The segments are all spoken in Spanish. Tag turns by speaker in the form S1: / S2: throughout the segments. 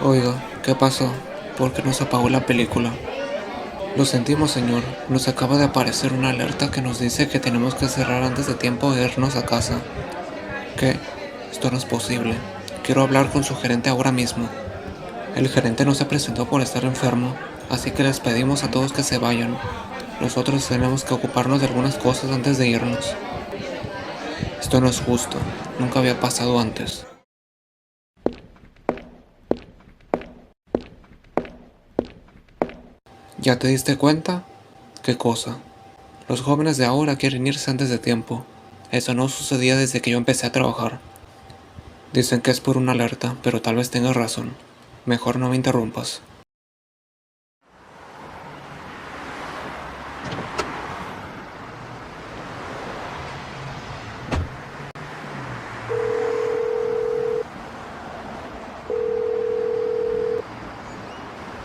S1: Oiga, ¿qué pasó? ¿Por qué nos apagó la película? Lo sentimos, señor. Nos acaba de aparecer una alerta que nos dice que tenemos que cerrar antes de tiempo e irnos a casa. ¿Qué? Esto no es posible. Quiero hablar con su gerente ahora mismo. El gerente no se presentó por estar enfermo, así que les pedimos a todos que se vayan. Nosotros tenemos que ocuparnos de algunas cosas antes de irnos. Esto no es justo. Nunca había pasado antes. ¿Ya te diste cuenta? ¿Qué cosa? Los jóvenes de ahora quieren irse antes de tiempo. Eso no sucedía desde que yo empecé a trabajar. Dicen que es por una alerta, pero tal vez tengas razón. Mejor no me interrumpas.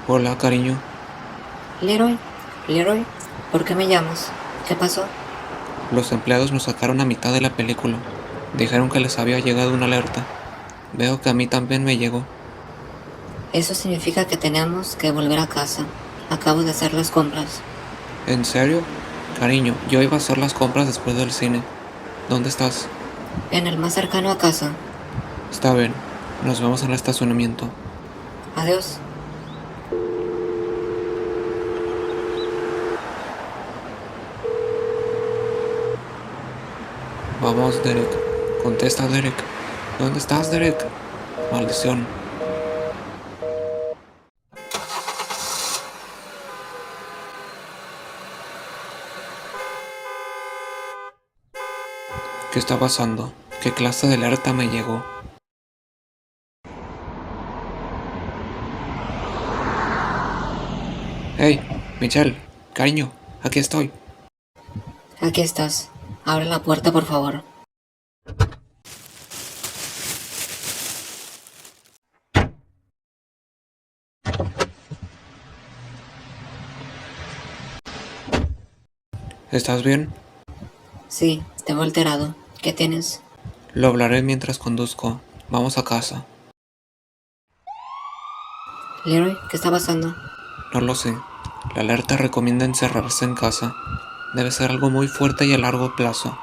S1: Hola, cariño.
S2: Leroy, Leroy, ¿por qué me llamas? ¿Qué pasó?
S1: Los empleados nos sacaron a mitad de la película. Dijeron que les había llegado una alerta. Veo que a mí también me llegó.
S2: Eso significa que tenemos que volver a casa. Acabo de hacer las compras.
S1: ¿En serio? Cariño, yo iba a hacer las compras después del cine. ¿Dónde estás?
S2: En el más cercano a casa.
S1: Está bien. Nos vemos en el estacionamiento.
S2: Adiós.
S1: Vamos, Derek. Contesta, Derek. ¿Dónde estás, Derek? Maldición. ¿Qué está pasando? ¿Qué clase de alerta me llegó? Hey, Michelle, cariño, aquí estoy.
S2: Aquí estás. Abre la puerta, por favor.
S1: ¿Estás bien?
S2: Sí, te veo alterado. ¿Qué tienes?
S1: Lo hablaré mientras conduzco. Vamos a casa.
S2: Leroy, ¿qué está pasando?
S1: No lo sé. La alerta recomienda encerrarse en casa. Debe ser algo muy fuerte y a largo plazo.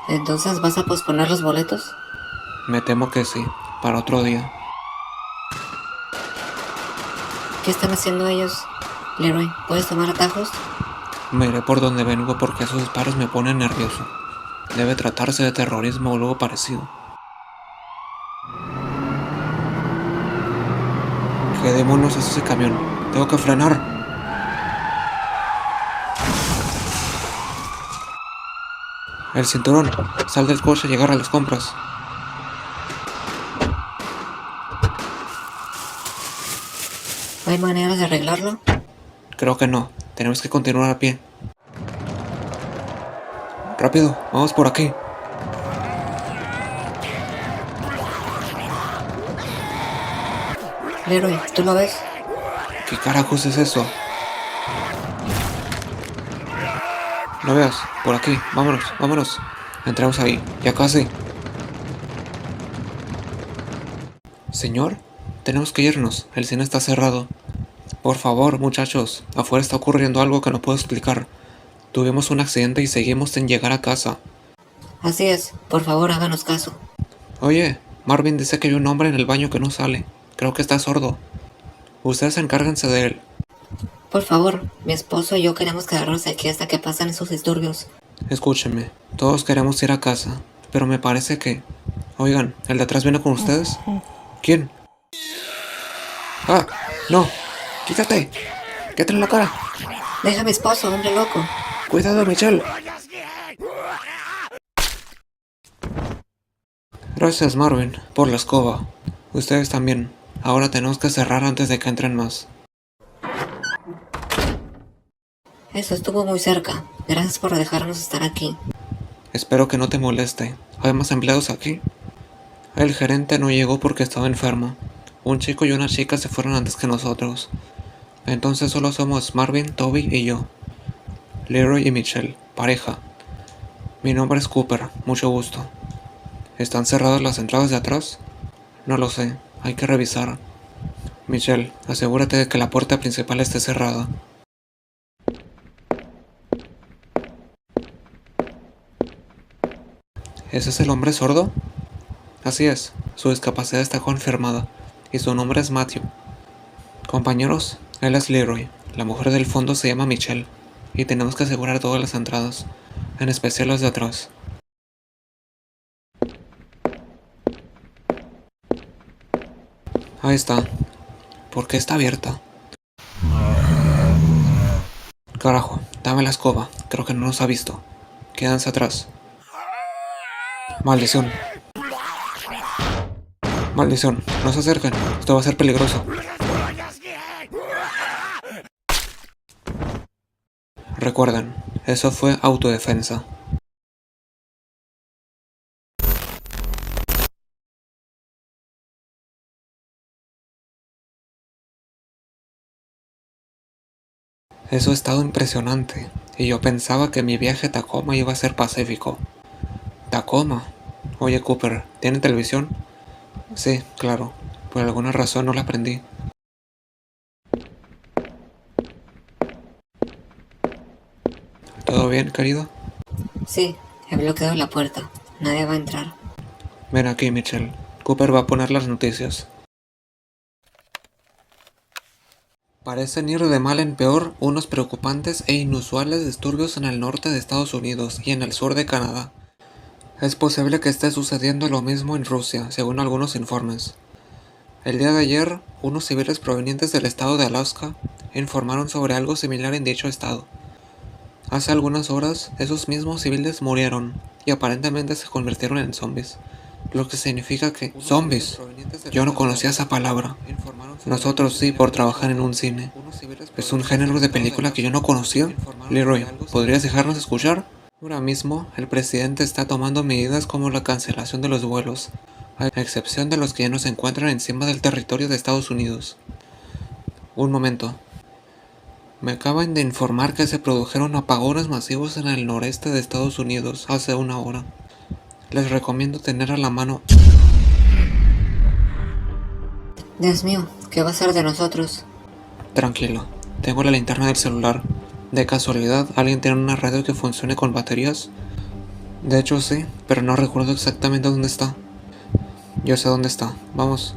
S2: ¿Entonces vas a posponer los boletos?
S1: Me temo que sí. Para otro día.
S2: ¿Qué están haciendo ellos? Leroy, ¿puedes tomar atajos?
S1: Me iré por donde vengo porque esos disparos me ponen nervioso. Debe tratarse de terrorismo o algo parecido. ¿Qué demonios es ese camión? Tengo que frenar. El cinturón. Sal del coche y llegar a las compras.
S2: ¿No hay maneras de arreglarlo?
S1: Creo que no. Tenemos que continuar a pie. Rápido, vamos por aquí.
S2: Leroy, ¿tú lo ves?
S1: ¿Qué carajos es eso? No veas, por aquí. Vámonos, vámonos. Entramos ahí. Ya casi. Señor, tenemos que irnos. El cine está cerrado. Por favor, muchachos. Afuera está ocurriendo algo que no puedo explicar. Tuvimos un accidente y seguimos sin llegar a casa.
S2: Así es. Por favor, háganos caso.
S1: Oye, Marvin dice que hay un hombre en el baño que no sale. Creo que está sordo. Ustedes encárguense de él.
S2: Por favor, mi esposo y yo queremos quedarnos aquí hasta que pasen esos disturbios.
S1: Escúchenme. Todos queremos ir a casa. Pero me parece que... Oigan, ¿el de atrás viene con ustedes? ¿Quién? ¡Ah! ¡No! ¡Quítate! ¡Quítate en la cara!
S2: Deja a mi esposo, hombre loco.
S1: ¡Cuidado, Michelle! Gracias, Marvin, por la escoba. Ustedes también. Ahora tenemos que cerrar antes de que entren más.
S2: Eso estuvo muy cerca. Gracias por dejarnos estar aquí.
S1: Espero que no te moleste. ¿Hay más empleados aquí? El gerente no llegó porque estaba enfermo. Un chico y una chica se fueron antes que nosotros. Entonces solo somos Marvin, Toby y yo. Leroy y Michelle, pareja. Mi nombre es Cooper, mucho gusto. ¿Están cerradas las entradas de atrás? No lo sé, hay que revisar. Michelle, asegúrate de que la puerta principal esté cerrada. ¿Ese es el hombre sordo? Así es, su discapacidad está confirmada, y su nombre es Matthew. Compañeros, él es Leroy, la mujer del fondo se llama Michelle, y tenemos que asegurar todas las entradas, en especial las de atrás. Ahí está. ¿Por qué está abierta? Carajo, dame la escoba, creo que no nos ha visto. Quédense atrás. Maldición. Maldición, no se acerquen, esto va a ser peligroso. Recuerden, eso fue autodefensa. Eso ha estado impresionante, y yo pensaba que mi viaje a Tacoma iba a ser pacífico. ¿Tacoma? Oye Cooper, ¿tienen televisión? Sí, claro, por alguna razón no la prendí. ¿Todo bien, querido?
S2: Sí, he bloqueado la puerta. Nadie va a entrar.
S1: Ven aquí, Michelle. Cooper va a poner las noticias. Parecen ir de mal en peor unos preocupantes e inusuales disturbios en el norte de Estados Unidos y en el sur de Canadá. Es posible que esté sucediendo lo mismo en Rusia, según algunos informes. El día de ayer, unos civiles provenientes del estado de Alaska informaron sobre algo similar en dicho estado. Hace algunas horas, esos mismos civiles murieron y aparentemente se convirtieron en zombies, lo que significa que... ¿Zombies? Yo no conocía esa palabra. Nosotros sí, por trabajar en un cine. ¿Es un género de película que yo no conocía? Leroy, ¿podrías dejarnos escuchar? Ahora mismo, el presidente está tomando medidas como la cancelación de los vuelos, a excepción de los que ya no se encuentran encima del territorio de Estados Unidos. Un momento. Me acaban de informar que se produjeron apagones masivos en el noreste de Estados Unidos hace una hora. Les recomiendo tener a la mano...
S2: Dios mío, ¿qué va a ser de nosotros?
S1: Tranquilo, tengo la linterna del celular. ¿De casualidad alguien tiene una radio que funcione con baterías? De hecho sí, pero no recuerdo exactamente dónde está. Yo sé dónde está, vamos.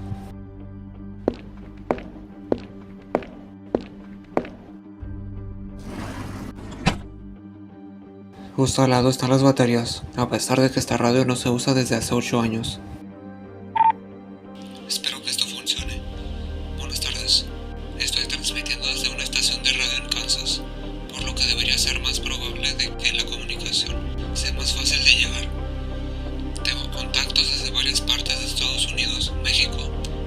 S1: Justo al lado están las baterías, a pesar de que esta radio no se usa desde hace 8 años. Espero que esto funcione. Buenas tardes. Estoy transmitiendo desde una estación de radio en Kansas, por lo que debería ser más probable de que la comunicación sea más fácil de llegar. Tengo contactos desde varias partes de Estados Unidos, México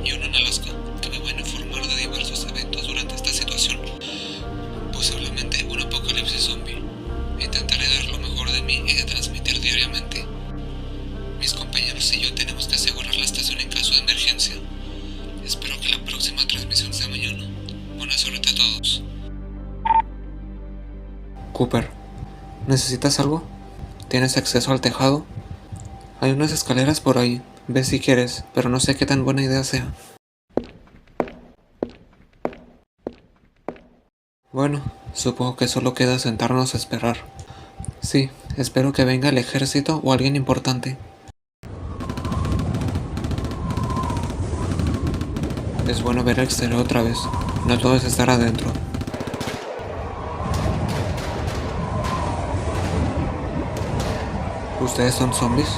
S1: y uno en Alaska, que me van a informar de diversos eventos durante esta situación. Posiblemente un apocalipsis zombie. Intentaré dar lo mejor de mí y de transmitir diariamente. Mis compañeros y yo tenemos que asegurar la estación en caso de emergencia. Espero que la próxima transmisión sea mañana. Buena suerte a todos. Cooper, ¿necesitas algo? ¿Tienes acceso al tejado? Hay unas escaleras por ahí. Ve si quieres, pero no sé qué tan buena idea sea. Bueno, supongo que solo queda sentarnos a esperar. Sí, espero que venga el ejército o alguien importante. Es bueno ver el exterior otra vez. No todo es estar adentro. ¿Ustedes son zombies?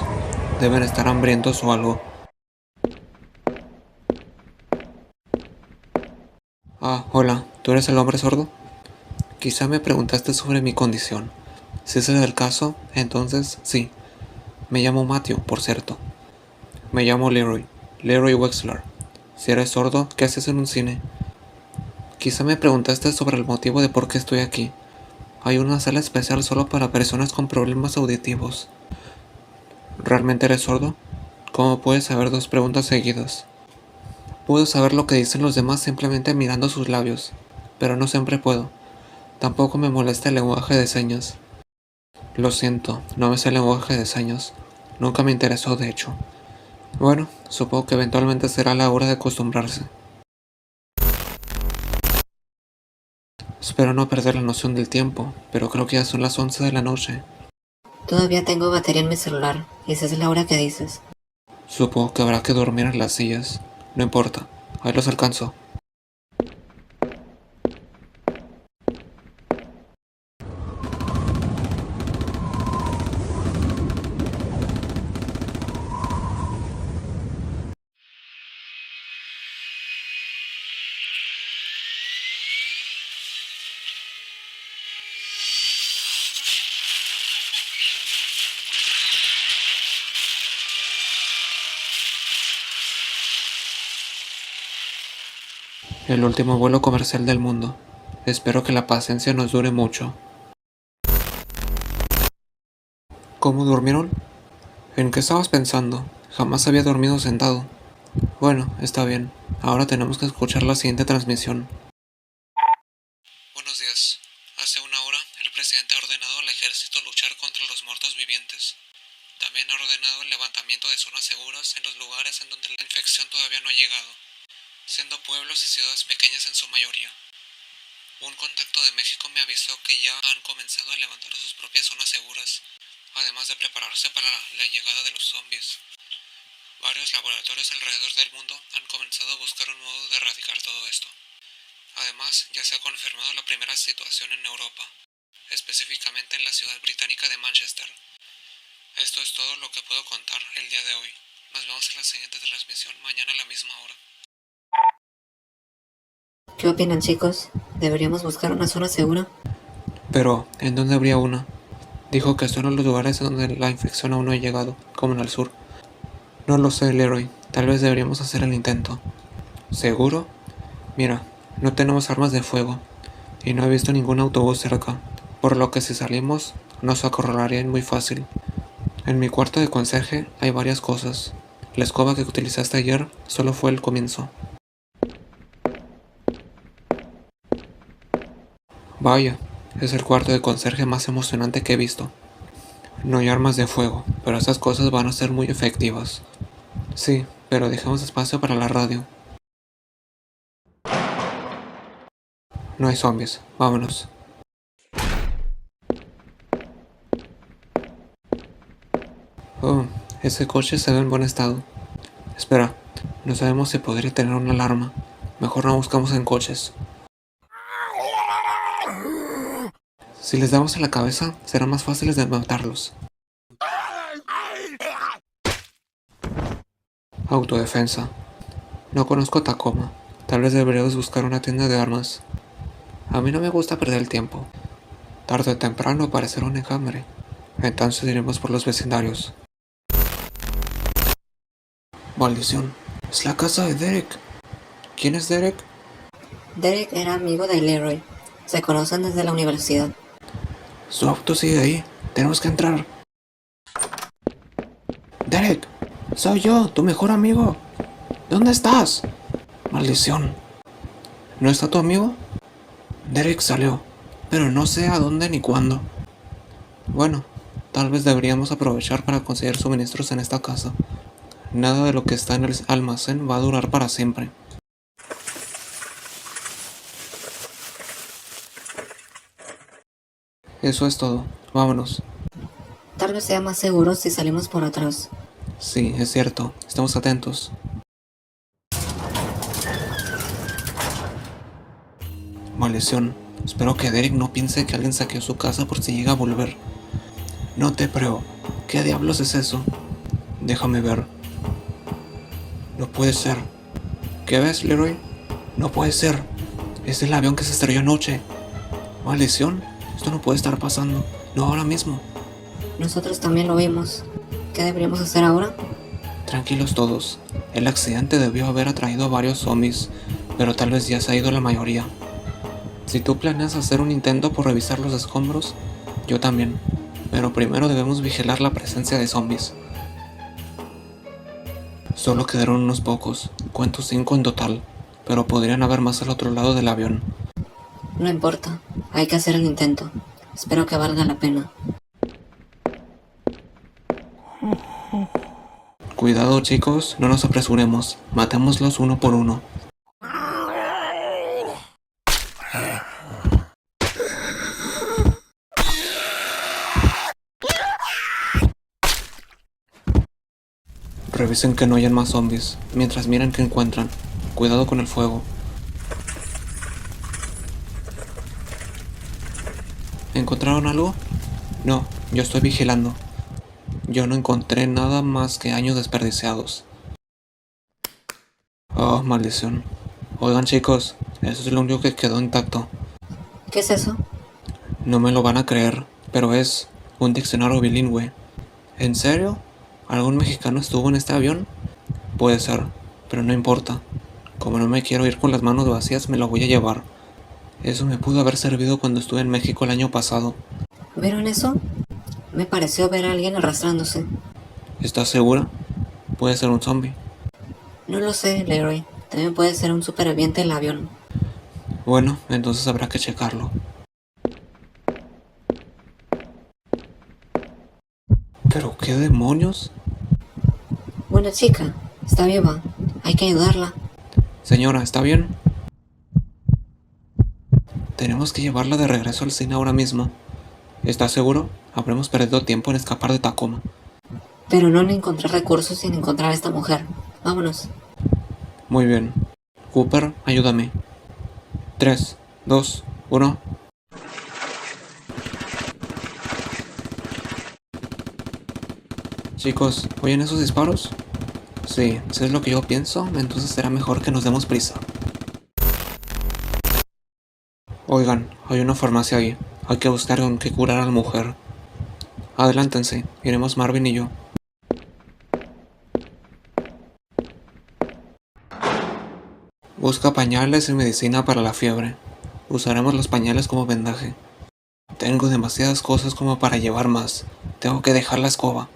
S1: Deben estar hambrientos o algo. Ah, hola, ¿tú eres el hombre sordo? Quizá me preguntaste sobre mi condición. Si ese es el caso, entonces sí. Me llamo Matthew, por cierto. Me llamo Leroy Wexler. Si eres sordo, ¿qué haces en un cine? Quizá me preguntaste sobre el motivo de por qué estoy aquí. Hay una sala especial solo para personas con problemas auditivos. ¿Realmente eres sordo? ¿Cómo puedes saber dos preguntas seguidas? Puedo saber lo que dicen los demás simplemente mirando sus labios, pero no siempre puedo. Tampoco me molesta el lenguaje de señas. Lo siento, no me sé el lenguaje de señas. Nunca me interesó, de hecho. Bueno, supongo que eventualmente será la hora de acostumbrarse. Espero no perder la noción del tiempo, pero creo que ya son las 11 de la noche.
S2: Todavía tengo batería en mi celular, y esa es la hora que dices.
S1: Supongo que habrá que dormir en las sillas. No importa, ahí los alcanzo. El último vuelo comercial del mundo. Espero que la paciencia nos dure mucho. ¿Cómo durmieron? ¿En qué estabas pensando? Jamás había dormido sentado. Bueno, está bien. Ahora tenemos que escuchar la siguiente transmisión. Buenos días. Hace una hora, el presidente ha ordenado al ejército luchar contra los muertos vivientes. También ha ordenado el levantamiento de zonas seguras en los lugares en donde la infección todavía no ha llegado, siendo pueblos y ciudades pequeñas en su mayoría. Un contacto de México me avisó que ya han comenzado a levantar sus propias zonas seguras, además de prepararse para la llegada de los zombies. Varios laboratorios alrededor del mundo han comenzado a buscar un modo de erradicar todo esto. Además, ya se ha confirmado la primera situación en Europa, específicamente en la ciudad británica de Manchester. Esto es todo lo que puedo contar el día de hoy. Nos vemos en la siguiente transmisión mañana a la misma hora.
S2: ¿Qué opinan, chicos? ¿Deberíamos buscar una zona segura?
S1: Pero, ¿en dónde habría una? Dijo que son los lugares en donde la infección aún no ha llegado, como en el sur. No lo sé, Leroy. Tal vez deberíamos hacer el intento. ¿Seguro? Mira, no tenemos armas de fuego, y no he visto ningún autobús cerca, por lo que si salimos, nos acorralarían muy fácil. En mi cuarto de conserje hay varias cosas. La escoba que utilizaste ayer solo fue el comienzo. Vaya, es el cuarto de conserje más emocionante que he visto. No hay armas de fuego, pero esas cosas van a ser muy efectivas. Sí, pero dejemos espacio para la radio. No hay zombies, vámonos. Oh, ese coche se ve en buen estado. Espera, no sabemos si podría tener una alarma. Mejor no buscamos en coches. Si les damos en la cabeza, serán más fáciles de matarlos. Autodefensa. No conozco Tacoma. Tal vez deberíamos buscar una tienda de armas. A mí no me gusta perder el tiempo. Tarde o temprano aparecerá un enjambre. Entonces iremos por los vecindarios. Maldición. Es la casa de Derek. ¿Quién es Derek?
S2: Derek era amigo de Leroy. Se conocen desde la universidad.
S1: Su auto sigue ahí. Tenemos que entrar. Derek, soy yo, tu mejor amigo. ¿Dónde estás? Maldición. ¿No está tu amigo? Derek salió, pero no sé a dónde ni cuándo. Bueno, tal vez deberíamos aprovechar para conseguir suministros en esta casa. Nada de lo que está en el almacén va a durar para siempre. Eso es todo. Vámonos.
S2: Tal vez sea más seguro si salimos por atrás.
S1: Sí, es cierto. Estamos atentos. Maldición. Espero que Derek no piense que alguien saqueó su casa por si llega a volver. No te creo. ¿Qué diablos es eso? Déjame ver. No puede ser. ¿Qué ves, Leroy? No puede ser. Es el avión que se estrelló anoche. Maldición. Esto no puede estar pasando. No ahora mismo.
S2: Nosotros también lo vimos. ¿Qué deberíamos hacer ahora?
S1: Tranquilos todos. El accidente debió haber atraído a varios zombies, pero tal vez ya se ha ido la mayoría. Si tú planeas hacer un intento por revisar los escombros, yo también. Pero primero debemos vigilar la presencia de zombies. Solo quedaron unos pocos, cuento 5 en total, pero podrían haber más al otro lado del avión.
S2: No importa, hay que hacer el intento. Espero que valga la pena.
S1: Cuidado chicos, no nos apresuremos, matémoslos uno por uno. Revisen que no hayan más zombies, mientras miran que encuentran. Cuidado con el fuego. ¿Encontraron algo? No, yo estoy vigilando. Yo no encontré nada más que años desperdiciados. Oh, maldición. Oigan chicos, eso es lo único que quedó intacto.
S2: ¿Qué es eso?
S1: No me lo van a creer, pero es un diccionario bilingüe. ¿En serio? ¿Algún mexicano estuvo en este avión? Puede ser, pero no importa. Como no me quiero ir con las manos vacías, me lo voy a llevar. Eso me pudo haber servido cuando estuve en México el año pasado.
S2: ¿Vieron eso? Me pareció ver a alguien arrastrándose.
S1: ¿Estás segura? Puede ser un zombie.
S2: No lo sé, Larry. También puede ser un superviviente del avión.
S1: Bueno, entonces habrá que checarlo. ¿Pero qué demonios?
S2: Buena chica. Está viva. Hay que ayudarla.
S1: Señora, ¿está bien? Tenemos que llevarla de regreso al cine ahora mismo. ¿Estás seguro? Habremos perdido tiempo en escapar de Tacoma.
S2: Pero no en encontrar recursos sin encontrar a esta mujer. Vámonos.
S1: Muy bien. Cooper, ayúdame. 3, 2, 1. Chicos, ¿oyen esos disparos? Sí, si es lo que yo pienso, entonces será mejor que nos demos prisa. Oigan, hay una farmacia ahí. Hay que buscar con qué curar a la mujer. Adelántense, iremos Marvin y yo. Busca pañales y medicina para la fiebre. Usaremos los pañales como vendaje. Tengo demasiadas cosas como para llevar más. Tengo que dejar la escoba.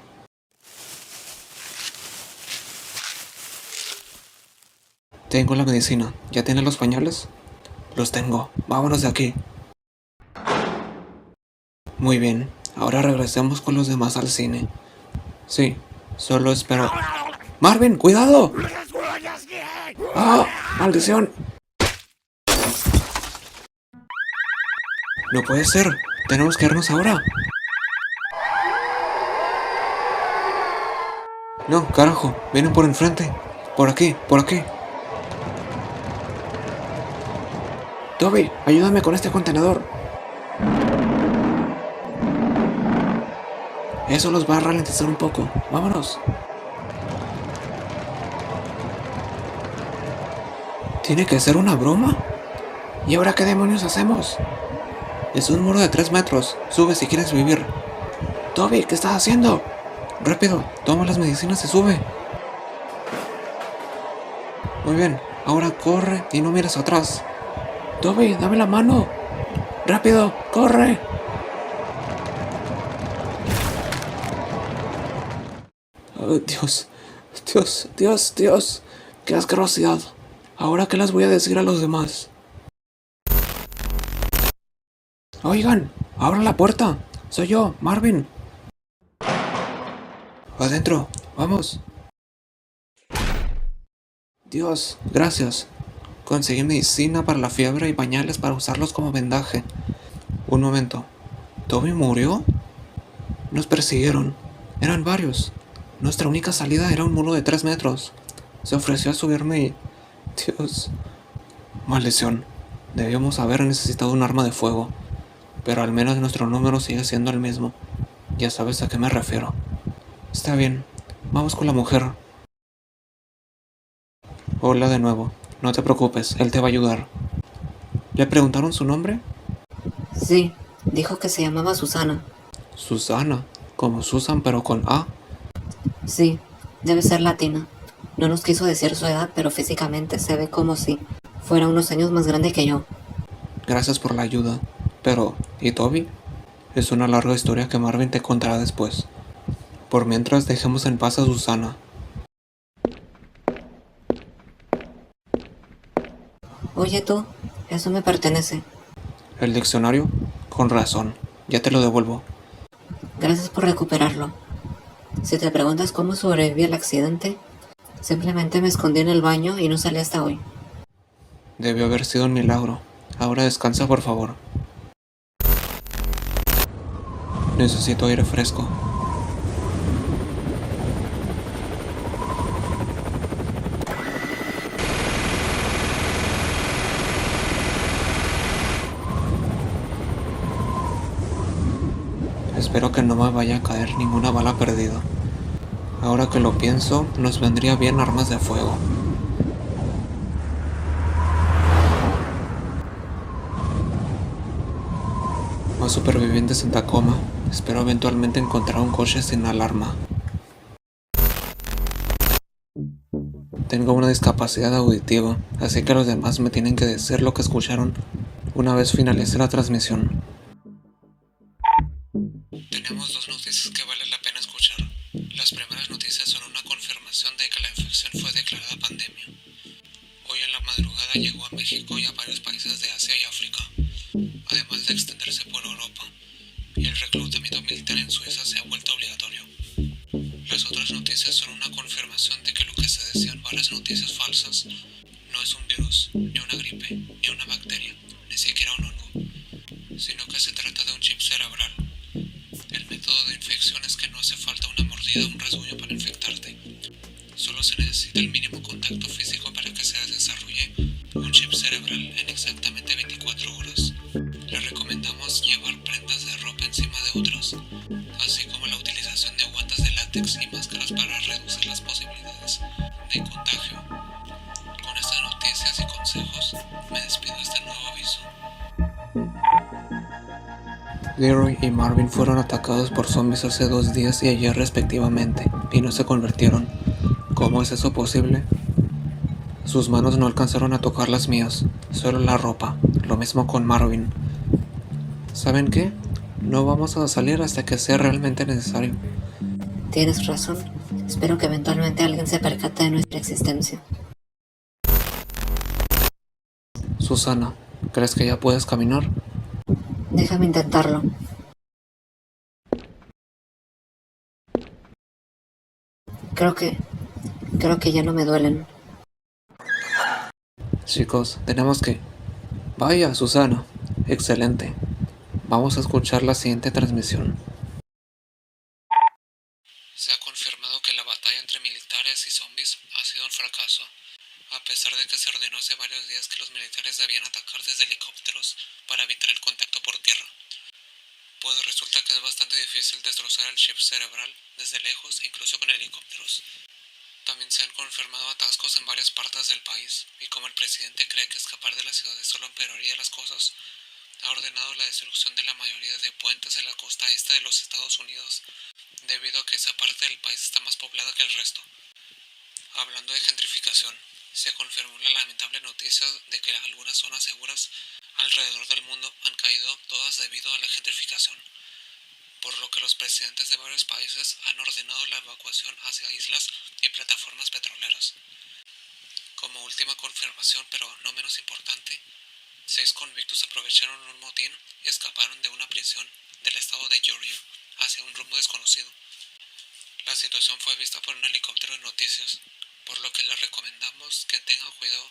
S1: Tengo la medicina. ¿Ya tienes los pañales? Los tengo. Vámonos de aquí. Muy bien. Ahora regresemos con los demás al cine. Sí, solo espero... ¡Marvin, cuidado! ¡Ah! ¡Maldición! No puede ser. Tenemos que irnos ahora. No, carajo. Vienen por enfrente. Por aquí, por aquí. Toby, ayúdame con este contenedor. Eso los va a ralentizar un poco. Vámonos. ¿Tiene que ser una broma? ¿Y ahora qué demonios hacemos? Es un muro de 3 metros. Sube si quieres vivir. Toby, ¿qué estás haciendo? Rápido, toma las medicinas y sube. Muy bien, ahora corre y no mires atrás. Toby, dame la mano. Rápido, corre. Oh, Dios, Dios, Dios, Dios. Qué asquerosidad. ¿Ahora qué les voy a decir a los demás? Oigan, abran la puerta. Soy yo, Marvin. Adentro, vamos. Dios, gracias. Conseguí medicina para la fiebre y pañales para usarlos como vendaje. Un momento. ¿Toby murió? Nos persiguieron. Eran varios. Nuestra única salida era un muro de 3 metros. Se ofreció a subirme y... Dios. Maldición. Debíamos haber necesitado un arma de fuego. Pero al menos nuestro número sigue siendo el mismo. Ya sabes a qué me refiero. Está bien. Vamos con la mujer. Hola de nuevo. No te preocupes, él te va a ayudar. ¿Le preguntaron su nombre?
S2: Sí, dijo que se llamaba Susana.
S1: Susana. Como Susan pero con A.
S2: Sí, debe ser latina. No nos quiso decir su edad, pero físicamente se ve como si fuera unos años más grande que yo.
S1: Gracias por la ayuda. Pero, ¿y Toby? Es una larga historia que Marvin te contará después. Por mientras, dejemos en paz a Susana.
S2: Oye tú, eso me pertenece.
S1: ¿El diccionario? Con razón. Ya te lo devuelvo.
S2: Gracias por recuperarlo. Si te preguntas cómo sobreviví al accidente, simplemente me escondí en el baño y no salí hasta hoy.
S1: Debió haber sido un milagro. Ahora descansa, por favor. Necesito aire fresco. Espero que no me vaya a caer ninguna bala perdida. Ahora que lo pienso, nos vendría bien armas de fuego. Más supervivientes en Tacoma. Espero eventualmente encontrar un coche sin alarma. Tengo una discapacidad auditiva, así que los demás me tienen que decir lo que escucharon una vez finalice la transmisión. Tenemos dos noticias que vale la pena escuchar. Las primeras noticias son una confirmación de que la infección fue declarada pandemia. Hoy en la madrugada llegó a México y a varios países de Asia y África, además de extenderse por Europa, y el reclutamiento militar en Suiza se ha vuelto obligatorio. Las otras noticias son una confirmación de que lo que se decían varias noticias falsas no es un virus, ni una gripe, ni una bacteria, ni siquiera un hongo, sino que se trata de un chip cerebral. El método de infección es que no hace falta una mordida o un rasguño para infectarte. Solo se necesita el mínimo contacto físico para que se desarrolle un chip cerebral en exactamente 24 horas. Le recomendamos llevar prendas de ropa encima de otras, así como la utilización de guantes de látex y máscaras para reducir las posibilidades de contagio. Con estas noticias y consejos, me despido de este nuevo aviso. Leroy y Marvin fueron atacados por zombies hace 2 días y ayer respectivamente, y no se convirtieron. ¿Cómo es eso posible? Sus manos no alcanzaron a tocar las mías, solo la ropa. Lo mismo con Marvin. ¿Saben qué? No vamos a salir hasta que sea realmente necesario.
S2: Tienes razón. Espero que eventualmente alguien se percate de nuestra existencia.
S1: Susana, ¿crees que ya puedes caminar?
S2: Déjame intentarlo. Creo que ya no me duelen.
S1: Chicos, tenemos que... Vaya, Susana. Excelente. Vamos a escuchar la siguiente transmisión. Se ha confirmado que la batalla entre militares y zombies ha sido un fracaso, a pesar de que se ordenó hace varios días que los militares debían atacar desde helicópteros para evitar el contacto por tierra. Pues resulta que es bastante difícil destrozar el chip cerebral desde lejos, incluso con helicópteros. También se han confirmado atascos en varias partes del país, y como el presidente cree que escapar de las ciudades solo empeoraría las cosas, ha ordenado la destrucción de la mayoría de puentes en la costa este de los Estados Unidos, debido a que esa parte del país está más poblada que el resto. Hablando de gentrificación, se confirmó la lamentable noticia de que algunas zonas seguras alrededor del mundo han caído todas debido a la gentrificación, por lo que los presidentes de varios países han ordenado la evacuación hacia islas y plataformas petroleras. Como última confirmación, pero no menos importante, 6 convictos aprovecharon un motín y escaparon de una prisión del estado de Georgia hacia un rumbo desconocido. La situación fue vista por un helicóptero de noticias, por lo que le recomendamos que tenga cuidado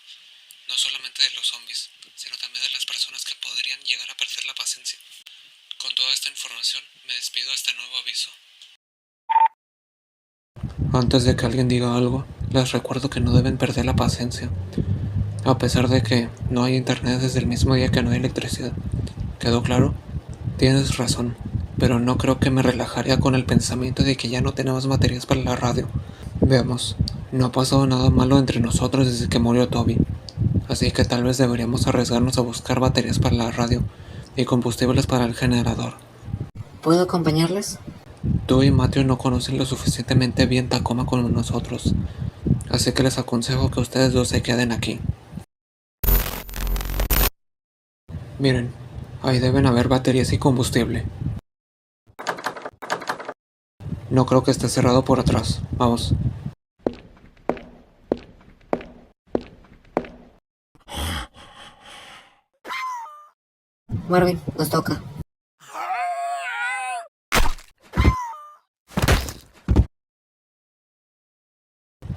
S1: no solamente de los zombies, sino también de las personas que podrían llegar a perder la paciencia. Con toda esta información, me despido hasta nuevo aviso. Antes de que alguien diga algo, les recuerdo que no deben perder la paciencia, a pesar de que no hay internet desde el mismo día que no hay electricidad. ¿Quedó claro? Tienes razón, pero no creo que me relajaría con el pensamiento de que ya no tenemos baterías para la radio. Veamos, no ha pasado nada malo entre nosotros desde que murió Toby, así que tal vez deberíamos arriesgarnos a buscar baterías para la radio y combustibles para el generador.
S2: ¿Puedo acompañarles?
S1: Tú y Matthew no conocen lo suficientemente bien Tacoma como nosotros, así que les aconsejo que ustedes dos se queden aquí. Miren, ahí deben haber baterías y combustible. No creo que esté cerrado por atrás. Vamos.
S2: Marvin, nos toca.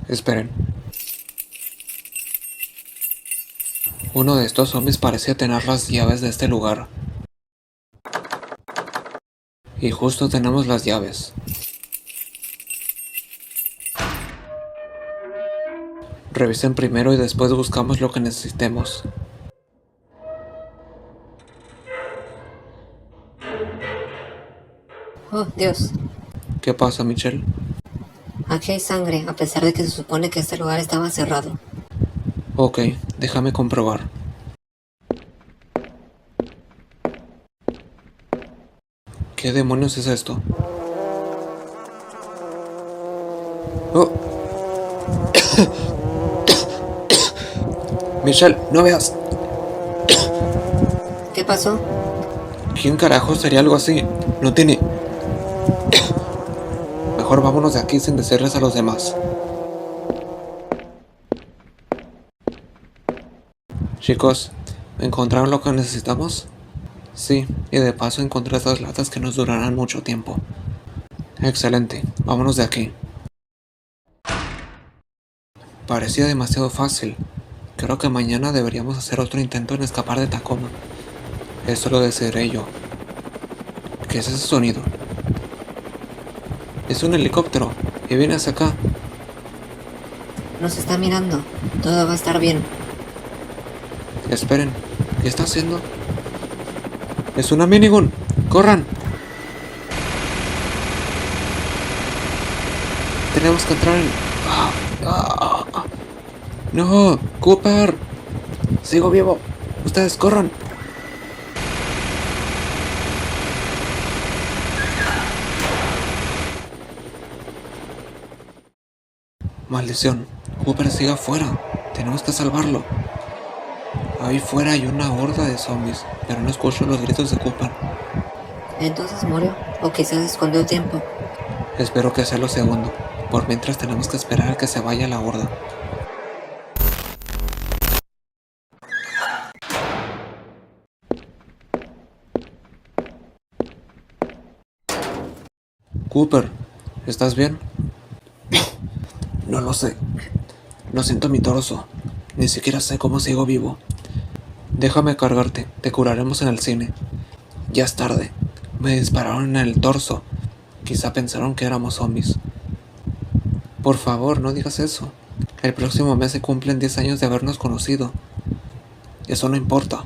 S1: Esperen. Uno de estos zombies parecía tener las llaves de este lugar. Y justo tenemos las llaves. Revisen primero y después buscamos lo que necesitemos.
S2: Oh, Dios.
S1: ¿Qué pasa, Michelle?
S2: Aquí hay sangre, a pesar de que se supone que este lugar estaba cerrado.
S1: Ok, déjame comprobar. ¿Qué demonios es esto? ¡Oh! Michelle, no veas.
S2: ¿Qué pasó?
S1: ¿Quién carajo sería algo así? No tiene... Mejor vámonos de aquí sin decirles a los demás. Chicos, ¿encontraron lo que necesitamos? Sí, y de paso encontré estas latas que nos durarán mucho tiempo. Excelente, vámonos de aquí. Parecía demasiado fácil. Creo que mañana deberíamos hacer otro intento en escapar de Tacoma. Eso lo decidiré yo. ¿Qué es ese sonido? Es un helicóptero y viene hacia acá.
S2: Nos está mirando. Todo va a estar bien.
S1: Esperen, ¿qué está haciendo? ¡Es una minigun! ¡Corran! Tenemos que entrar en... ¡No! ¡Cooper! ¡Sigo vivo! ¡Ustedes corran! ¡Maldición! Cooper sigue afuera. Tenemos que salvarlo. Ahí fuera hay una horda de zombies, pero no escucho los gritos de Cooper.
S2: Entonces murió, o quizás escondió tiempo.
S1: Espero que sea lo segundo. Por mientras tenemos que esperar a que se vaya la horda. Cooper, ¿estás bien? No lo sé. No siento mi torso. Ni siquiera sé cómo sigo vivo. Déjame cargarte. Te curaremos en el cine. Ya es tarde. Me dispararon en el torso. Quizá pensaron que éramos zombies. Por favor, no digas eso. El próximo mes se cumplen 10 años de habernos conocido. Eso no importa.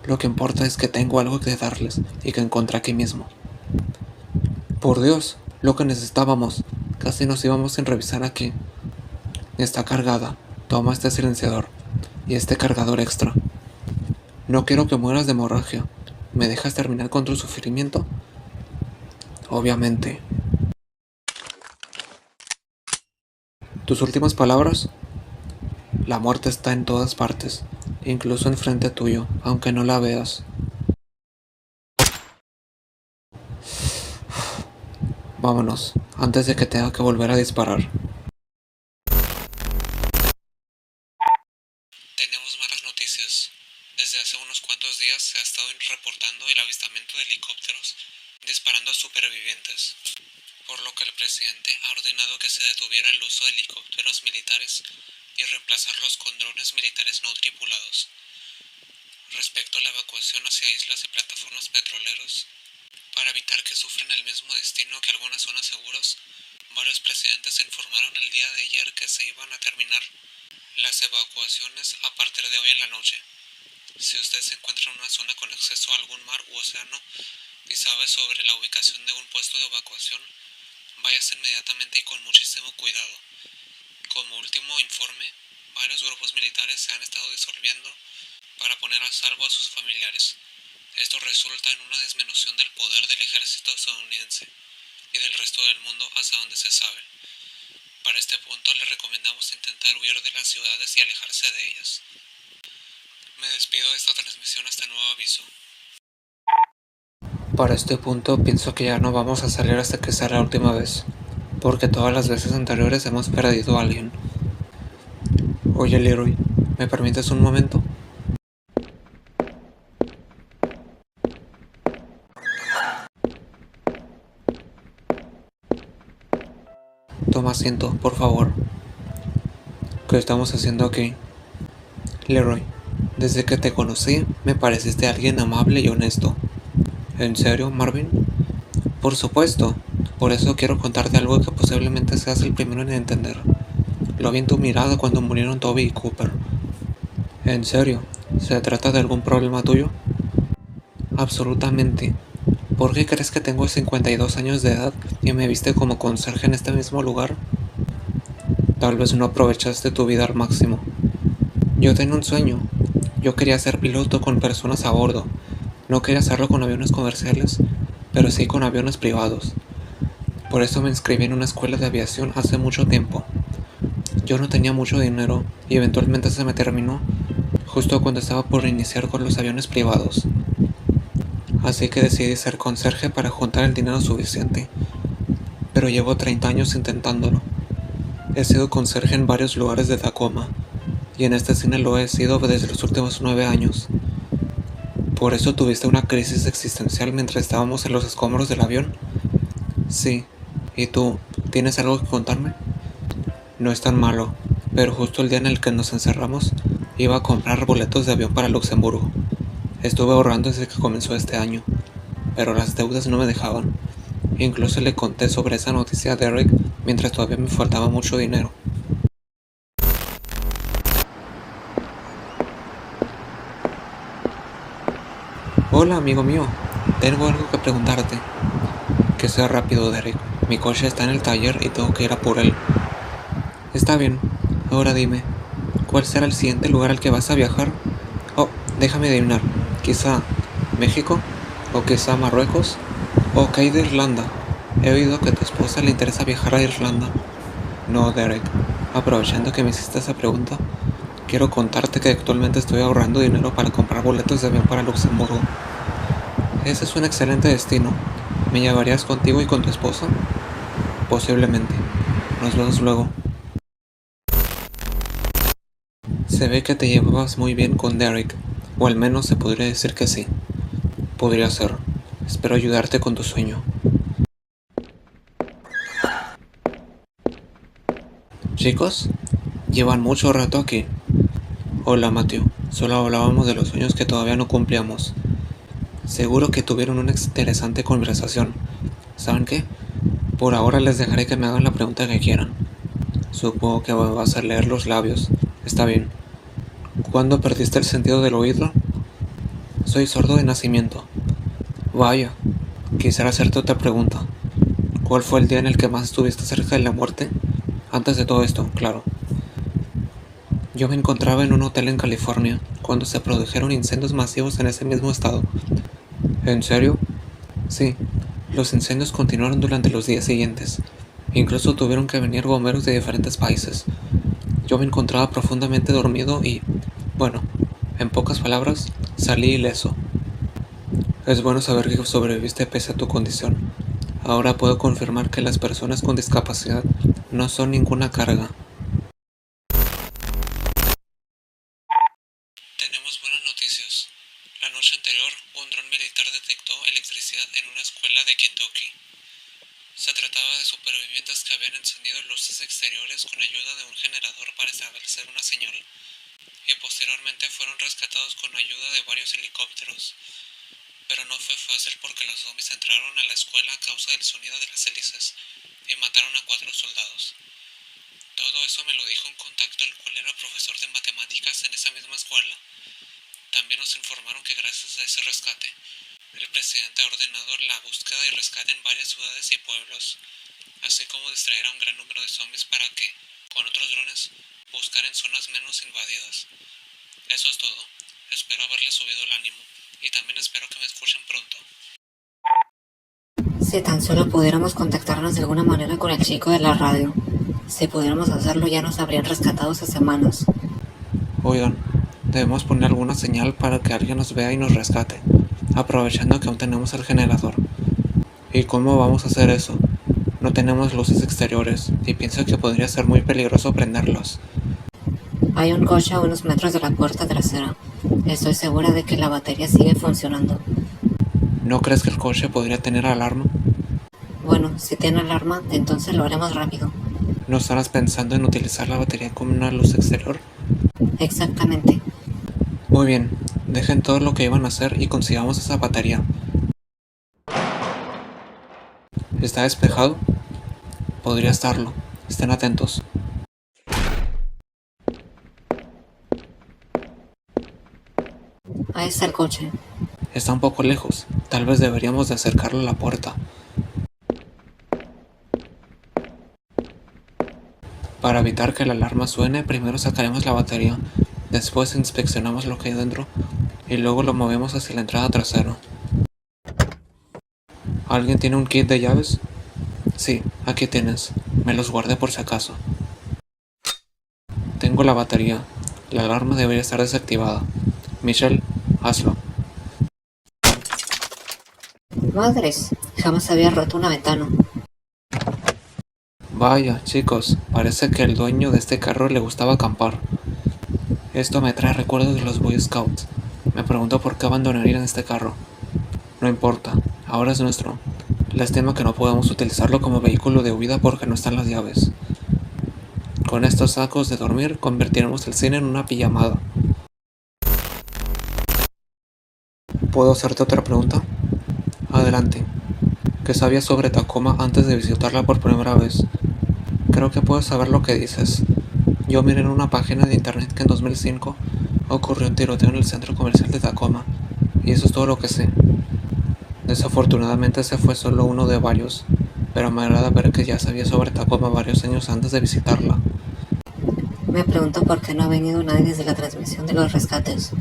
S1: Lo que importa es que tengo algo que darles y que encontré aquí mismo. Por Dios, lo que necesitábamos. Casi nos íbamos sin revisar aquí. Está cargada. Toma este silenciador y este cargador extra. No quiero que mueras de hemorragia. ¿Me dejas terminar con tu sufrimiento? Obviamente. ¿Tus últimas palabras? La muerte está en todas partes, incluso enfrente tuyo, aunque no la veas. Vámonos, antes de que tenga que volver a disparar. Tenemos malas noticias. Desde hace unos cuantos días se ha estado reportando el avistamiento de helicópteros disparando a supervivientes, por lo que el presidente ha ordenado que se detuviera el uso de helicópteros militares y reemplazarlos con drones militares no tripulados. Respecto a la evacuación hacia islas y plataformas petroleras, para evitar que sufran el mismo destino que algunas zonas seguras, varios presidentes informaron el día de ayer que se iban a terminar las evacuaciones a partir de hoy en la noche. Si usted se encuentra en una zona con acceso a algún mar u océano y sabe sobre la ubicación de un puesto de evacuación, váyase inmediatamente y con muchísimo cuidado. Como último informe, varios grupos militares se han estado disolviendo para poner a salvo a sus familiares. Esto resulta en una disminución del poder del ejército estadounidense y del resto del mundo hasta donde se sabe. Para este punto le recomendamos intentar huir de las ciudades y alejarse de ellas. Me despido de esta transmisión hasta nuevo aviso. Para este punto pienso que ya no vamos a salir hasta que sea la última vez, porque todas las veces anteriores hemos perdido a alguien. Oye, Leroy, ¿me permites un momento? Toma asiento, por favor. ¿Qué estamos haciendo aquí? Leroy, desde que te conocí, me pareciste alguien amable y honesto. ¿En serio, Marvin? Por supuesto. Por eso quiero contarte algo que posiblemente seas el primero en entender. Lo vi en tu mirada cuando murieron Toby y Cooper. ¿En serio? ¿Se trata de algún problema tuyo? Absolutamente. ¿Por qué crees que tengo 52 años de edad y me viste como conserje en este mismo lugar? Tal vez no aprovechaste tu vida al máximo. Yo tenía un sueño. Yo quería ser piloto con personas a bordo. No quería hacerlo con aviones comerciales, pero sí con aviones privados. Por eso me inscribí en una escuela de aviación hace mucho tiempo. Yo no tenía mucho dinero y eventualmente se me terminó, justo cuando estaba por iniciar con los aviones privados. Así que decidí ser conserje para juntar el dinero suficiente. Pero llevo 30 años intentándolo. He sido conserje en varios lugares de Tacoma, y en este cine lo he sido desde los últimos 9 años. ¿Por eso tuviste una crisis existencial mientras estábamos en los escombros del avión? Sí. ¿Y tú, tienes algo que contarme? No es tan malo, pero justo el día en el que nos encerramos, iba a comprar boletos de avión para Luxemburgo. Estuve ahorrando desde que comenzó este año, pero las deudas no me dejaban. Incluso le conté sobre esa noticia a Derek mientras todavía me faltaba mucho dinero. Hola, amigo mío. Tengo algo que preguntarte. Que sea rápido, Derek. Mi coche está en el taller y tengo que ir a por él. Está bien. Ahora dime, ¿cuál será el siguiente lugar al que vas a viajar? Oh, déjame adivinar. Quizá México, o quizá Marruecos, o que hay de Irlanda. He oído que a tu esposa le interesa viajar a Irlanda. No, Derek. Aprovechando que me hiciste esa pregunta, quiero contarte que actualmente estoy ahorrando dinero para comprar boletos de avión para Luxemburgo. Ese es un excelente destino. ¿Me llevarías contigo y con tu esposa? Posiblemente. Nos vemos luego. Se ve que te llevabas muy bien con Derek, o al menos se podría decir que sí. Podría ser. Espero ayudarte con tu sueño. Chicos, llevan mucho rato aquí. Hola, Matthew. Solo hablábamos de los sueños que todavía no cumplíamos. Seguro que tuvieron una interesante conversación. ¿Saben qué? Por ahora les dejaré que me hagan la pregunta que quieran. Supongo que vas a leer los labios. Está bien. ¿Cuándo perdiste el sentido del oído? Soy sordo de nacimiento. Vaya, quisiera hacerte otra pregunta. ¿Cuál fue el día en el que más estuviste cerca de la muerte? Antes de todo esto, claro. Yo me encontraba en un hotel en California cuando se produjeron incendios masivos en ese mismo estado. ¿En serio? Sí, los incendios continuaron durante los días siguientes. Incluso tuvieron que venir bomberos de diferentes países. Yo me encontraba profundamente dormido y, bueno, en pocas palabras, salí ileso. Es bueno saber que sobreviviste pese a tu condición. Ahora puedo confirmar que las personas con discapacidad no son ninguna carga. Tenemos buenas noticias. La noche anterior, un dron militar detectó electricidad en una escuela de Kentucky. Se trataba de supervivientes que habían encendido luces exteriores con ayuda de un generador para establecer una señal, y posteriormente fueron rescatados con ayuda de varios helicópteros. Pero no fue fácil porque los zombies entraron a la escuela a causa del sonido de las hélices y mataron a 4 soldados. Todo eso me lo dijo un contacto el cual era profesor de matemáticas en esa misma escuela. También nos informaron que gracias a ese rescate, el presidente ha ordenado la búsqueda y rescate en varias ciudades y pueblos, así como distraer a un gran número de zombies para que, con otros drones, buscar en zonas menos invadidas. Eso es todo. Espero haberles subido el ánimo, y también espero que me escuchen pronto.
S2: Si tan solo pudiéramos contactarnos de alguna manera con el chico de la radio. Si pudiéramos hacerlo ya nos habrían rescatado hace semanas.
S1: Oigan, debemos poner alguna señal para que alguien nos vea y nos rescate, aprovechando que aún tenemos el generador. ¿Y cómo vamos a hacer eso? No tenemos luces exteriores, y pienso que podría ser muy peligroso prenderlos.
S2: Hay un coche a unos metros de la puerta trasera. Estoy segura de que la batería sigue funcionando.
S1: ¿No crees que el coche podría tener alarma?
S2: Bueno, si tiene alarma, entonces lo haremos rápido.
S1: ¿No estarás pensando en utilizar la batería como una luz exterior?
S2: Exactamente.
S1: Muy bien, dejen todo lo que iban a hacer y consigamos esa batería. ¿Está despejado? Podría estarlo. Estén atentos.
S2: Ahí está el coche.
S1: Está un poco lejos. Tal vez deberíamos de acercarlo a la puerta. Para evitar que la alarma suene, primero sacaremos la batería, después inspeccionamos lo que hay dentro y luego lo movemos hacia la entrada trasera. ¿Alguien tiene un kit de llaves? Sí, aquí tienes. Me los guardé por si acaso. Tengo la batería. La alarma debería estar desactivada. Michelle, hazlo.
S2: Madres, jamás había roto una ventana.
S1: Vaya, chicos, parece que el dueño de este carro le gustaba acampar. Esto me trae recuerdos de los Boy Scouts. Me pregunto por qué abandonarían este carro. No importa, ahora es nuestro. Lástima que no podamos utilizarlo como vehículo de huida porque no están las llaves. Con estos sacos de dormir convertiremos el cine en una pijamada. ¿Puedo hacerte otra pregunta? Adelante. ¿Qué sabías sobre Tacoma antes de visitarla por primera vez? Creo que puedes saber lo que dices. Yo miré en una página de internet que en 2005 ocurrió un tiroteo en el centro comercial de Tacoma, y eso es todo lo que sé. Desafortunadamente ese fue solo uno de varios, pero me agrada ver que ya sabía sobre Tacoma varios años antes de visitarla.
S2: Me pregunto por qué no ha venido nadie desde la transmisión de los rescates.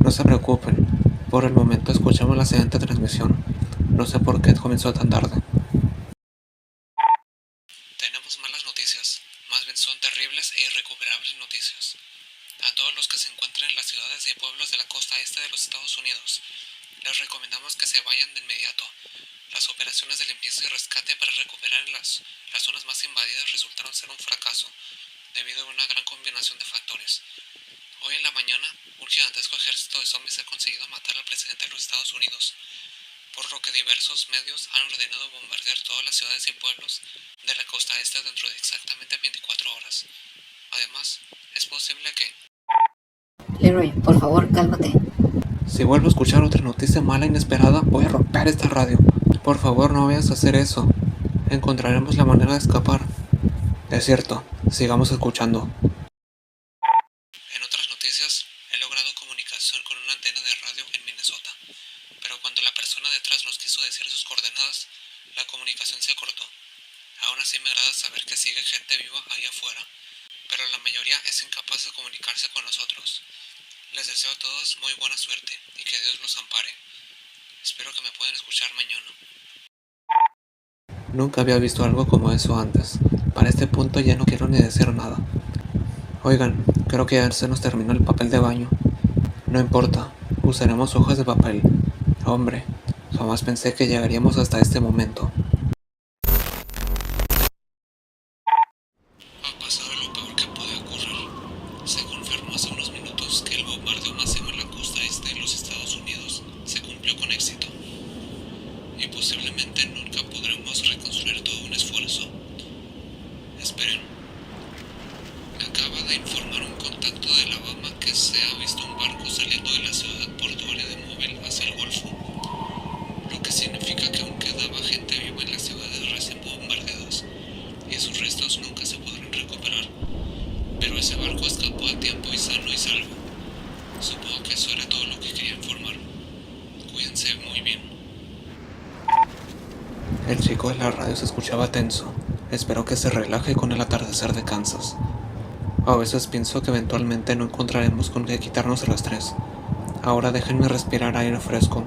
S1: No se preocupen, por el momento escuchamos la siguiente transmisión. No sé por qué comenzó tan tarde. Tenemos malas noticias, más bien son terribles e irrecuperables noticias. A todos los que se encuentren en las ciudades y pueblos de la costa este de los Estados Unidos, les recomendamos que se vayan de inmediato. Las operaciones de limpieza y rescate para recuperar las zonas más invadidas resultaron ser un fracaso, debido a una gran combinación de factores. Hoy en la mañana, un gigantesco ejército de zombies ha conseguido matar al presidente de los Estados Unidos, por lo que diversos medios han ordenado bombardear todas las ciudades y pueblos de la costa este dentro de exactamente 24 horas. Además, es posible que...
S2: Leroy, por favor, cálmate.
S1: Si vuelvo a escuchar otra noticia mala e inesperada, voy a romper esta radio. Por favor, no vayas a hacer eso. Encontraremos la manera de escapar. Es cierto, sigamos escuchando. En otras noticias, he logrado comunicación con una antena de radio en Minnesota, pero cuando la persona detrás nos quiso decir sus coordenadas, la comunicación se cortó. Aún así me agrada saber que sigue gente viva ahí afuera, pero la mayoría es incapaz de comunicarse con nosotros. Les deseo a todos muy buena suerte y que Dios los ampare. Espero que me puedan escuchar mañana. Nunca había visto algo como eso antes. Para este punto ya no quiero ni decir nada. Oigan, creo que ya se nos terminó el papel de baño. No importa, usaremos hojas de papel. Hombre, jamás pensé que llegaríamos hasta este momento. Ha pasado lo peor que puede ocurrir. Se confirmó hace unos minutos que el bombardeo masivo en la costa este de los Estados Unidos se cumplió con éxito. Y posiblemente nunca podremos reconstruir todo un esfuerzo. Esperen. Me acaba de informar un contacto de Alabama que se ha visto un barco saliendo de la ciudad portuaria de Mobile hacia el Golfo, lo que significa que aún quedaba gente viva en las ciudades recién bombardeadas, y sus restos nunca se podrán recuperar. Pero ese barco escapó a tiempo y sano y salvo. Supongo que eso era todo lo que quería informar. Cuídense muy bien. El chico de la radio se escuchaba tenso. Espero que se relaje con el atardecer de Kansas. A veces pienso que eventualmente no encontraremos con qué quitarnos el estrés. Ahora déjenme respirar aire fresco.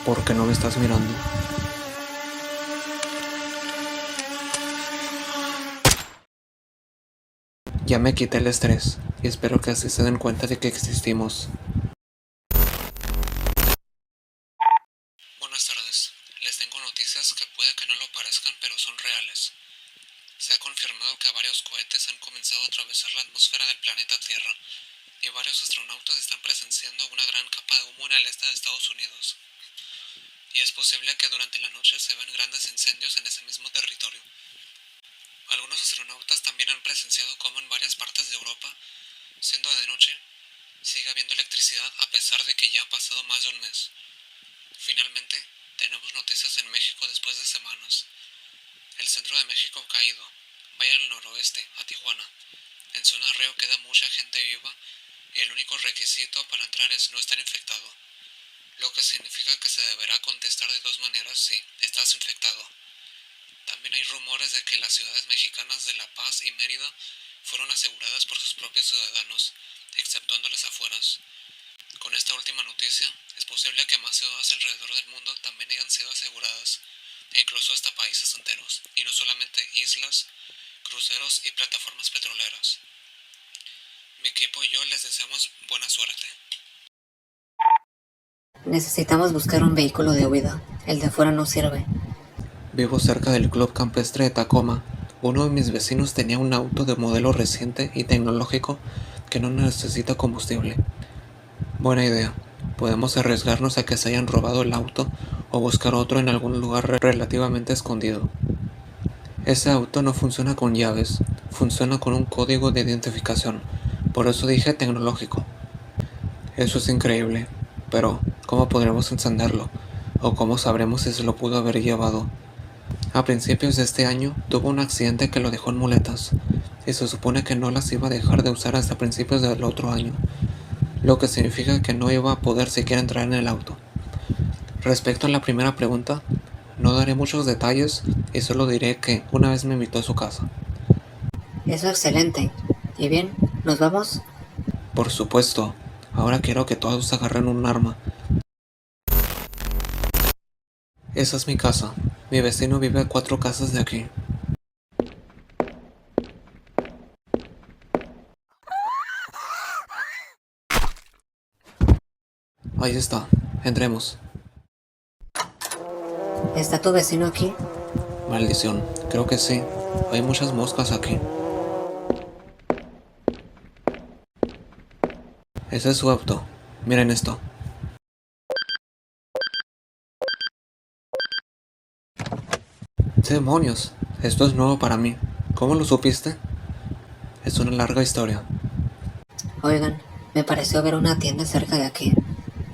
S1: ¿Por qué no me estás mirando? Ya me quité el estrés y espero que así se den cuenta de que existimos. Buenas tardes. Les tengo noticias que puede que no lo parezcan, pero son reales. Se ha confirmado que varios cohetes han comenzado a atravesar la atmósfera del planeta Tierra y varios astronautas están presenciando una gran capa de humo en el este de Estados Unidos. Y es posible que durante la noche se vean grandes incendios en ese mismo territorio. Algunos astronautas también han presenciado cómo en varias partes de Europa, siendo de noche, sigue habiendo electricidad a pesar de que ya ha pasado más de un mes. Finalmente, tenemos noticias en México después de semanas. El centro de México ha caído. Vaya al noroeste, a Tijuana. En Zona Río queda mucha gente viva y el único requisito para entrar es no estar infectado, lo que significa que se deberá contestar de dos maneras si estás infectado. También hay rumores de que las ciudades mexicanas de La Paz y Mérida fueron aseguradas por sus propios ciudadanos, exceptuando las afueras. Con esta última noticia, es posible que más ciudades alrededor del mundo también hayan sido aseguradas, e incluso hasta países enteros, y no solamente islas, cruceros y plataformas petroleras. Mi equipo y yo les deseamos buena suerte.
S2: Necesitamos buscar un vehículo de huida. El de afuera no sirve.
S1: Vivo cerca del Club Campestre de Tacoma. Uno de mis vecinos tenía un auto de modelo reciente y tecnológico que no necesita combustible. Buena idea. Podemos arriesgarnos a que se hayan robado el auto o buscar otro en algún lugar relativamente escondido. Ese auto no funciona con llaves, funciona con un código de identificación. Por eso dije tecnológico. Eso es increíble. Pero, ¿cómo podremos encenderlo? ¿O cómo sabremos si se lo pudo haber llevado? A principios de este año tuvo un accidente que lo dejó en muletas, y se supone que no las iba a dejar de usar hasta principios del otro año, lo que significa que no iba a poder siquiera entrar en el auto. Respecto a la primera pregunta, no daré muchos detalles y solo diré que una vez me invitó a su casa.
S2: Eso es excelente. ¿Y bien? ¿Nos vamos?
S1: Por supuesto, ahora quiero que todos agarren un arma. Esa es mi casa. Mi vecino vive a 4 casas de aquí. Ahí está. Entremos.
S2: ¿Está tu vecino aquí?
S1: Maldición. Creo que sí. Hay muchas moscas aquí. Ese es su auto. Miren esto. ¡Demonios! Esto es nuevo para mí. ¿Cómo lo supiste? Es una larga historia.
S2: Oigan, me pareció ver una tienda cerca de aquí.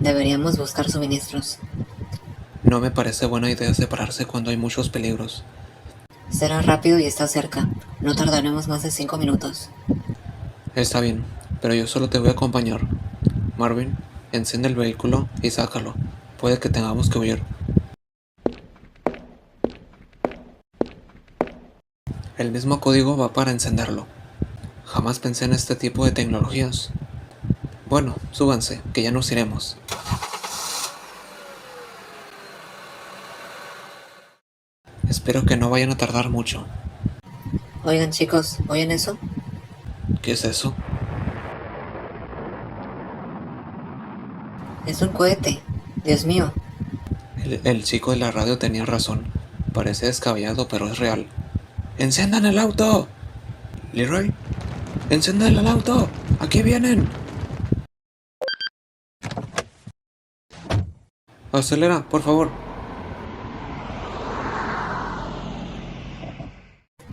S2: Deberíamos buscar suministros.
S1: No me parece buena idea separarse cuando hay muchos peligros.
S2: Será rápido y está cerca. No tardaremos más de 5 minutos.
S1: Está bien, pero yo solo te voy a acompañar. Marvin, enciende el vehículo y sácalo. Puede que tengamos que huir. El mismo código va para encenderlo. Jamás pensé en este tipo de tecnologías. Bueno, súbanse, que ya nos iremos. Espero que no vayan a tardar mucho.
S2: Oigan chicos, ¿oyen eso?
S1: ¿Qué es eso?
S2: Es un cohete. Dios mío.
S1: El chico de la radio tenía razón. Parece descabellado, pero es real. ¡Enciendan el auto! Leroy, enciendan el auto. Aquí vienen. Acelera, por favor.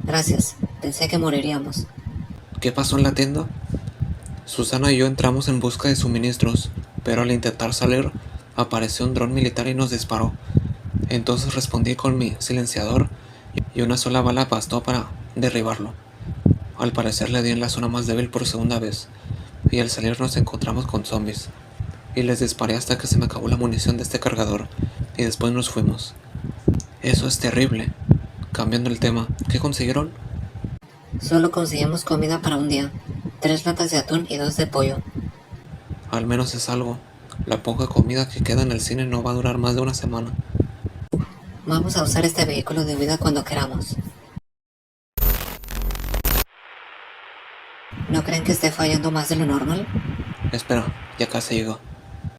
S2: Gracias. Pensé que moriríamos.
S1: ¿Qué pasó en la tienda? Susana y yo entramos en busca de suministros, pero al intentar salir, apareció un dron militar y nos disparó. Entonces respondí con mi silenciador y una sola bala bastó para derribarlo. Al parecer le di en la zona más débil por segunda vez, y al salir nos encontramos con zombies. Y les disparé hasta que se me acabó la munición de este cargador, y después nos fuimos. Eso es terrible. Cambiando el tema, ¿qué consiguieron?
S2: Solo conseguimos comida para un día. 3 latas de atún y 2 de pollo.
S1: Al menos es algo. La poca comida que queda en el cine no va a durar más de una semana.
S2: Vamos a usar este vehículo de huida cuando queramos. ¿No creen que esté fallando más de lo normal?
S1: Espera, ya casi llegó. A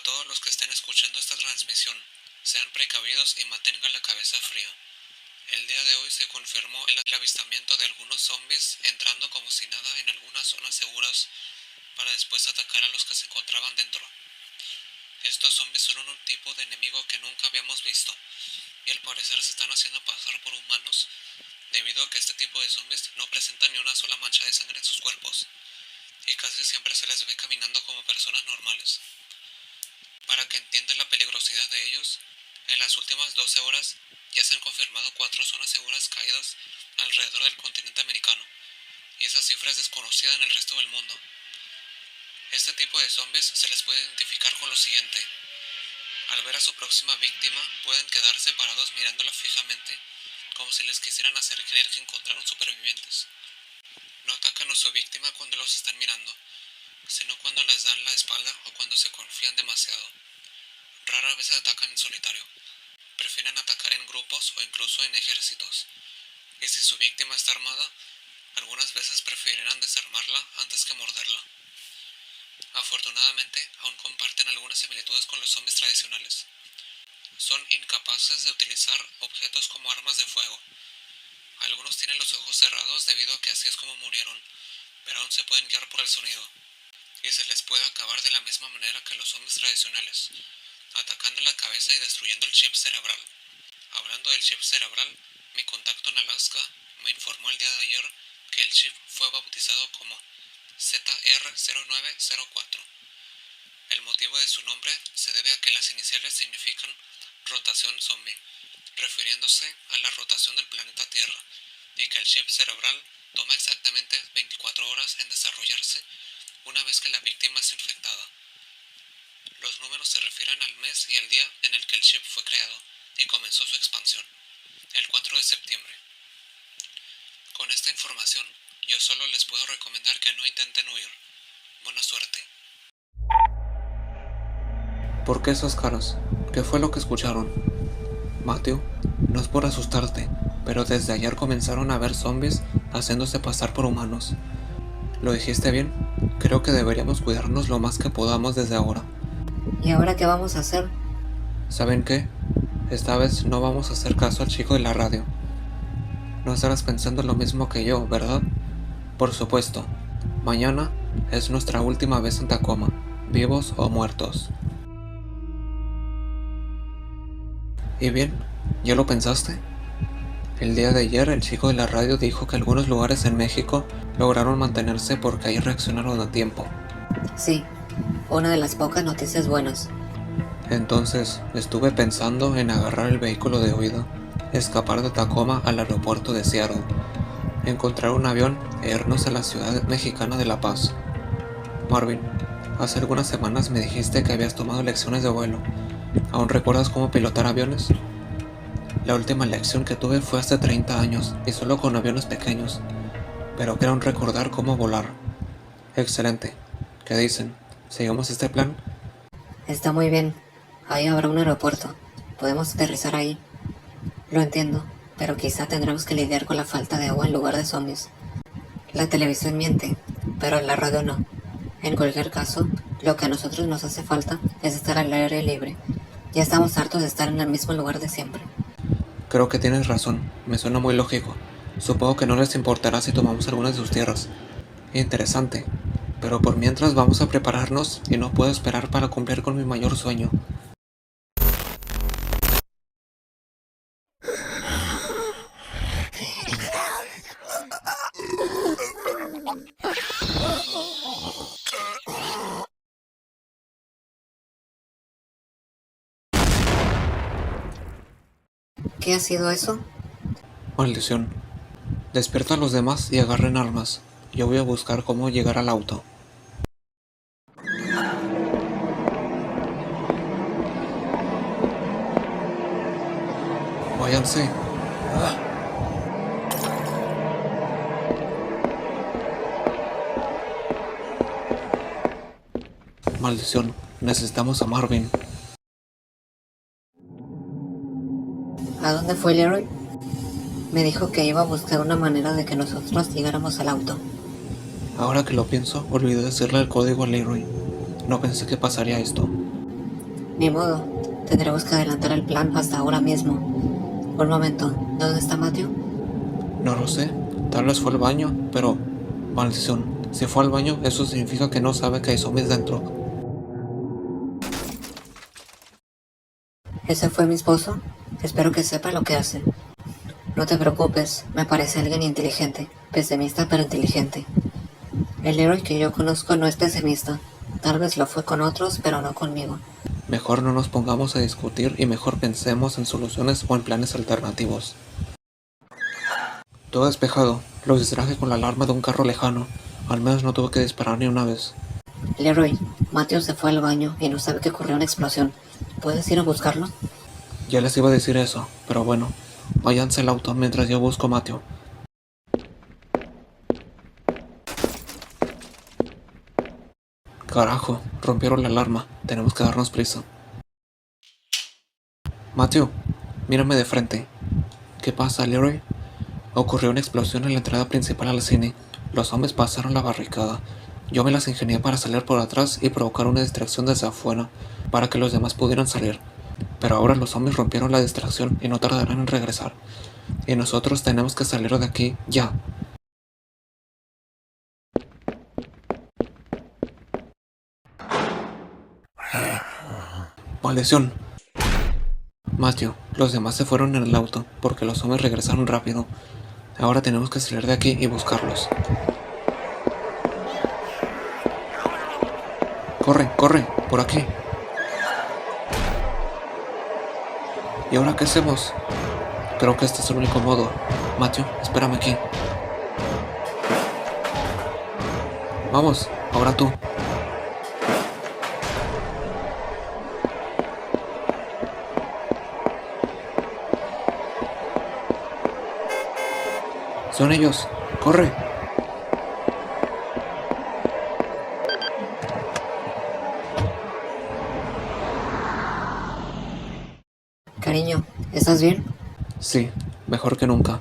S1: todos los que estén escuchando esta transmisión, sean precavidos y mantengan la cabeza fría. El día de hoy se confirmó el avistamiento de algunos zombies entrando como si nada en algunas zonas seguras para después atacar a los que se encontraban dentro. Estos zombies son un tipo de enemigo que nunca habíamos visto, y al parecer se están haciendo pasar por humanos debido a que este tipo de zombies no presentan ni una sola mancha de sangre en sus cuerpos, y casi siempre se les ve caminando como personas normales. Para que entiendan la peligrosidad de ellos, en las últimas 12 horas Ya se han confirmado 4 zonas seguras caídas alrededor del continente americano, y esa cifra es desconocida en el resto del mundo. Este tipo de zombies se les puede identificar con lo siguiente. Al ver a su próxima víctima, pueden quedarse parados mirándola fijamente, como si les quisieran hacer creer que encontraron supervivientes. No atacan a su víctima cuando los están mirando, sino cuando les dan la espalda o cuando se confían demasiado. Rara vez atacan en solitario. Prefieren atacar en grupos o incluso en ejércitos. Y si su víctima está armada, algunas veces preferirán desarmarla antes que morderla. Afortunadamente, aún comparten algunas similitudes con los zombies tradicionales. Son incapaces de utilizar objetos como armas de fuego. Algunos tienen los ojos cerrados debido a que así es como murieron, pero aún se pueden guiar por el sonido. Y se les puede acabar de la misma manera que los zombies tradicionales, atacando la cabeza y destruyendo el chip cerebral. Hablando del chip cerebral, mi contacto en Alaska me informó el día de ayer que el chip fue bautizado como ZR0904. El motivo de su nombre se debe a que las iniciales significan rotación zombie, refiriéndose a la rotación del planeta Tierra, y que el chip cerebral toma exactamente 24 horas en desarrollarse una vez que la víctima es infectada. Los números se refieren al mes y al día en el que el chip fue creado y comenzó su expansión, el 4 de septiembre. Con esta información, yo solo les puedo recomendar que no intenten huir. Buena suerte. ¿Por qué esas caras? ¿Qué fue lo que escucharon? Matthew, no es por asustarte, pero desde ayer comenzaron a ver zombies haciéndose pasar por humanos. ¿Lo dijiste bien? Creo que deberíamos cuidarnos lo más que podamos desde ahora.
S2: ¿Y ahora qué vamos a hacer?
S1: ¿Saben qué? Esta vez no vamos a hacer caso al chico de la radio. No estarás pensando lo mismo que yo, ¿verdad? Por supuesto. Mañana es nuestra última vez en Tacoma, vivos o muertos. ¿Y bien? ¿Ya lo pensaste? El día de ayer el chico de la radio dijo que algunos lugares en México lograron mantenerse porque ahí reaccionaron a tiempo.
S2: Sí, una de las pocas noticias buenas.
S1: Entonces estuve pensando en agarrar el vehículo de huida, escapar de Tacoma al aeropuerto de Seattle, encontrar un avión e irnos a la ciudad mexicana de La Paz. Marvin, hace algunas semanas me dijiste que habías tomado lecciones de vuelo. ¿Aún recuerdas cómo pilotar aviones? La última lección que tuve fue hace 30 años y solo con aviones pequeños, pero quiero aún recordar cómo volar. Excelente. ¿Qué dicen? ¿Seguimos este plan?
S2: Está muy bien. Ahí habrá un aeropuerto. Podemos aterrizar ahí. Lo entiendo, pero quizá tendremos que lidiar con la falta de agua en lugar de zombies. La televisión miente, pero la radio no. En cualquier caso, lo que a nosotros nos hace falta es estar al aire libre. Ya estamos hartos de estar en el mismo lugar de siempre.
S1: Creo que tienes razón. Me suena muy lógico. Supongo que no les importará si tomamos algunas de sus tierras. Interesante. Pero por mientras vamos a prepararnos y no puedo esperar para cumplir con mi mayor sueño.
S2: ¿Qué ha sido eso?
S1: Maldición. Despierta a los demás y agarren armas. Yo voy a buscar cómo llegar al auto. Váyanse. Maldición. Necesitamos a Marvin.
S2: ¿A dónde fue Leroy? Me dijo que iba a buscar una manera de que nosotros llegáramos al auto.
S1: Ahora que lo pienso, olvidé decirle el código a Leroy. No pensé que pasaría esto.
S2: Ni modo, tendremos que adelantar el plan hasta ahora mismo. Un momento, ¿dónde está Matthew?
S1: No lo sé. Tal vez fue al baño, pero... Maldición. Si fue al baño, eso significa que no sabe que hay zombies dentro.
S2: ¿Ese fue mi esposo? Espero que sepa lo que hace. No te preocupes, me parece alguien inteligente. Pesimista pero inteligente. El héroe que yo conozco no es pesimista. Tal vez lo fue con otros, pero no conmigo.
S1: Mejor no nos pongamos a discutir y mejor pensemos en soluciones o en planes alternativos. Todo despejado, los distraje con la alarma de un carro lejano. Al menos no tuve que disparar ni una vez.
S2: Leroy, Matthew se fue al baño y no sabe que ocurrió una explosión. ¿Puedes ir a buscarlo?
S1: Ya les iba a decir eso, pero bueno, váyanse al auto mientras yo busco a Matthew. Carajo, rompieron la alarma. Tenemos que darnos prisa. Matthew, mírame de frente. ¿Qué pasa, Leroy? Ocurrió una explosión en la entrada principal al cine. Los hombres pasaron la barricada. Yo me las ingenié para salir por atrás y provocar una distracción desde afuera, para que los demás pudieran salir. Pero ahora los hombres rompieron la distracción y no tardarán en regresar. Y nosotros tenemos que salir de aquí, ya. ¡Maldición! Matthew, los demás se fueron en el auto, porque los hombres regresaron rápido. Ahora tenemos que salir de aquí y buscarlos. ¡Corre, corre! ¡Por aquí! ¿Y ahora qué hacemos? Creo que este es el único modo. Matthew, espérame aquí. Vamos, ahora tú. Son ellos. ¡Corre!
S2: Cariño, ¿estás bien?
S1: Sí, mejor que nunca.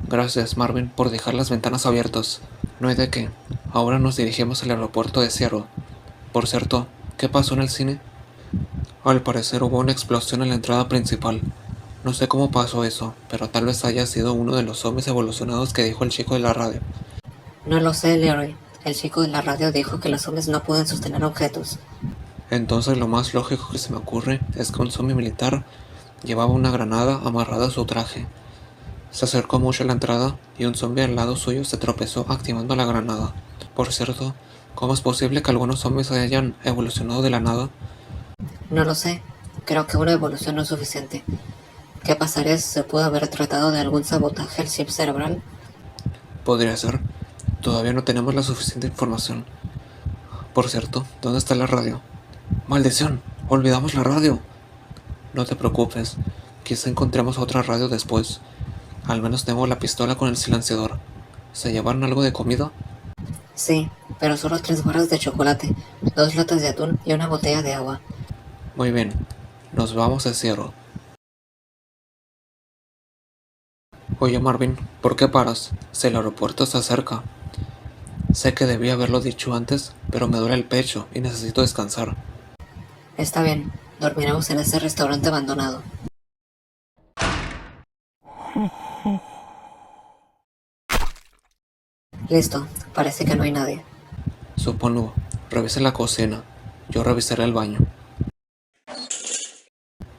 S1: Gracias, Marvin, por dejar las ventanas abiertas. No hay de qué. Ahora nos dirigimos al aeropuerto de Seattle. Por cierto, ¿qué pasó en el cine? Al parecer hubo una explosión en la entrada principal. No sé cómo pasó eso, pero tal vez haya sido uno de los zombies evolucionados que dijo el chico de la radio.
S2: No lo sé, Leroy. El chico de la radio dijo que los hombres no pueden sostener objetos.
S1: Entonces lo más lógico que se me ocurre es que un zombie militar llevaba una granada amarrada a su traje. Se acercó mucho a la entrada y un zombie al lado suyo se tropezó activando la granada. Por cierto, ¿cómo es posible que algunos zombies hayan evolucionado de la nada?
S2: No lo sé. Creo que una evolución no es suficiente. ¿Qué pasaría si se pudo haber tratado de algún sabotaje al chip cerebral?
S1: Podría ser. Todavía no tenemos la suficiente información. Por cierto, ¿dónde está la radio? ¡Maldición! ¡Olvidamos la radio! No te preocupes. Quizá encontremos otra radio después. Al menos tengo la pistola con el silenciador. ¿Se llevaron algo de comida?
S2: Sí, pero solo 3 barras de chocolate, 2 latas de atún y una botella de agua.
S1: Muy bien. Nos vamos a Seattle. Oye Marvin, ¿por qué paras? Si el aeropuerto está cerca. Sé que debí haberlo dicho antes, pero me duele el pecho y necesito descansar.
S2: Está bien, dormiremos en ese restaurante abandonado. Listo, parece que no hay nadie.
S1: Supongo. Revise la cocina. Yo revisaré el baño.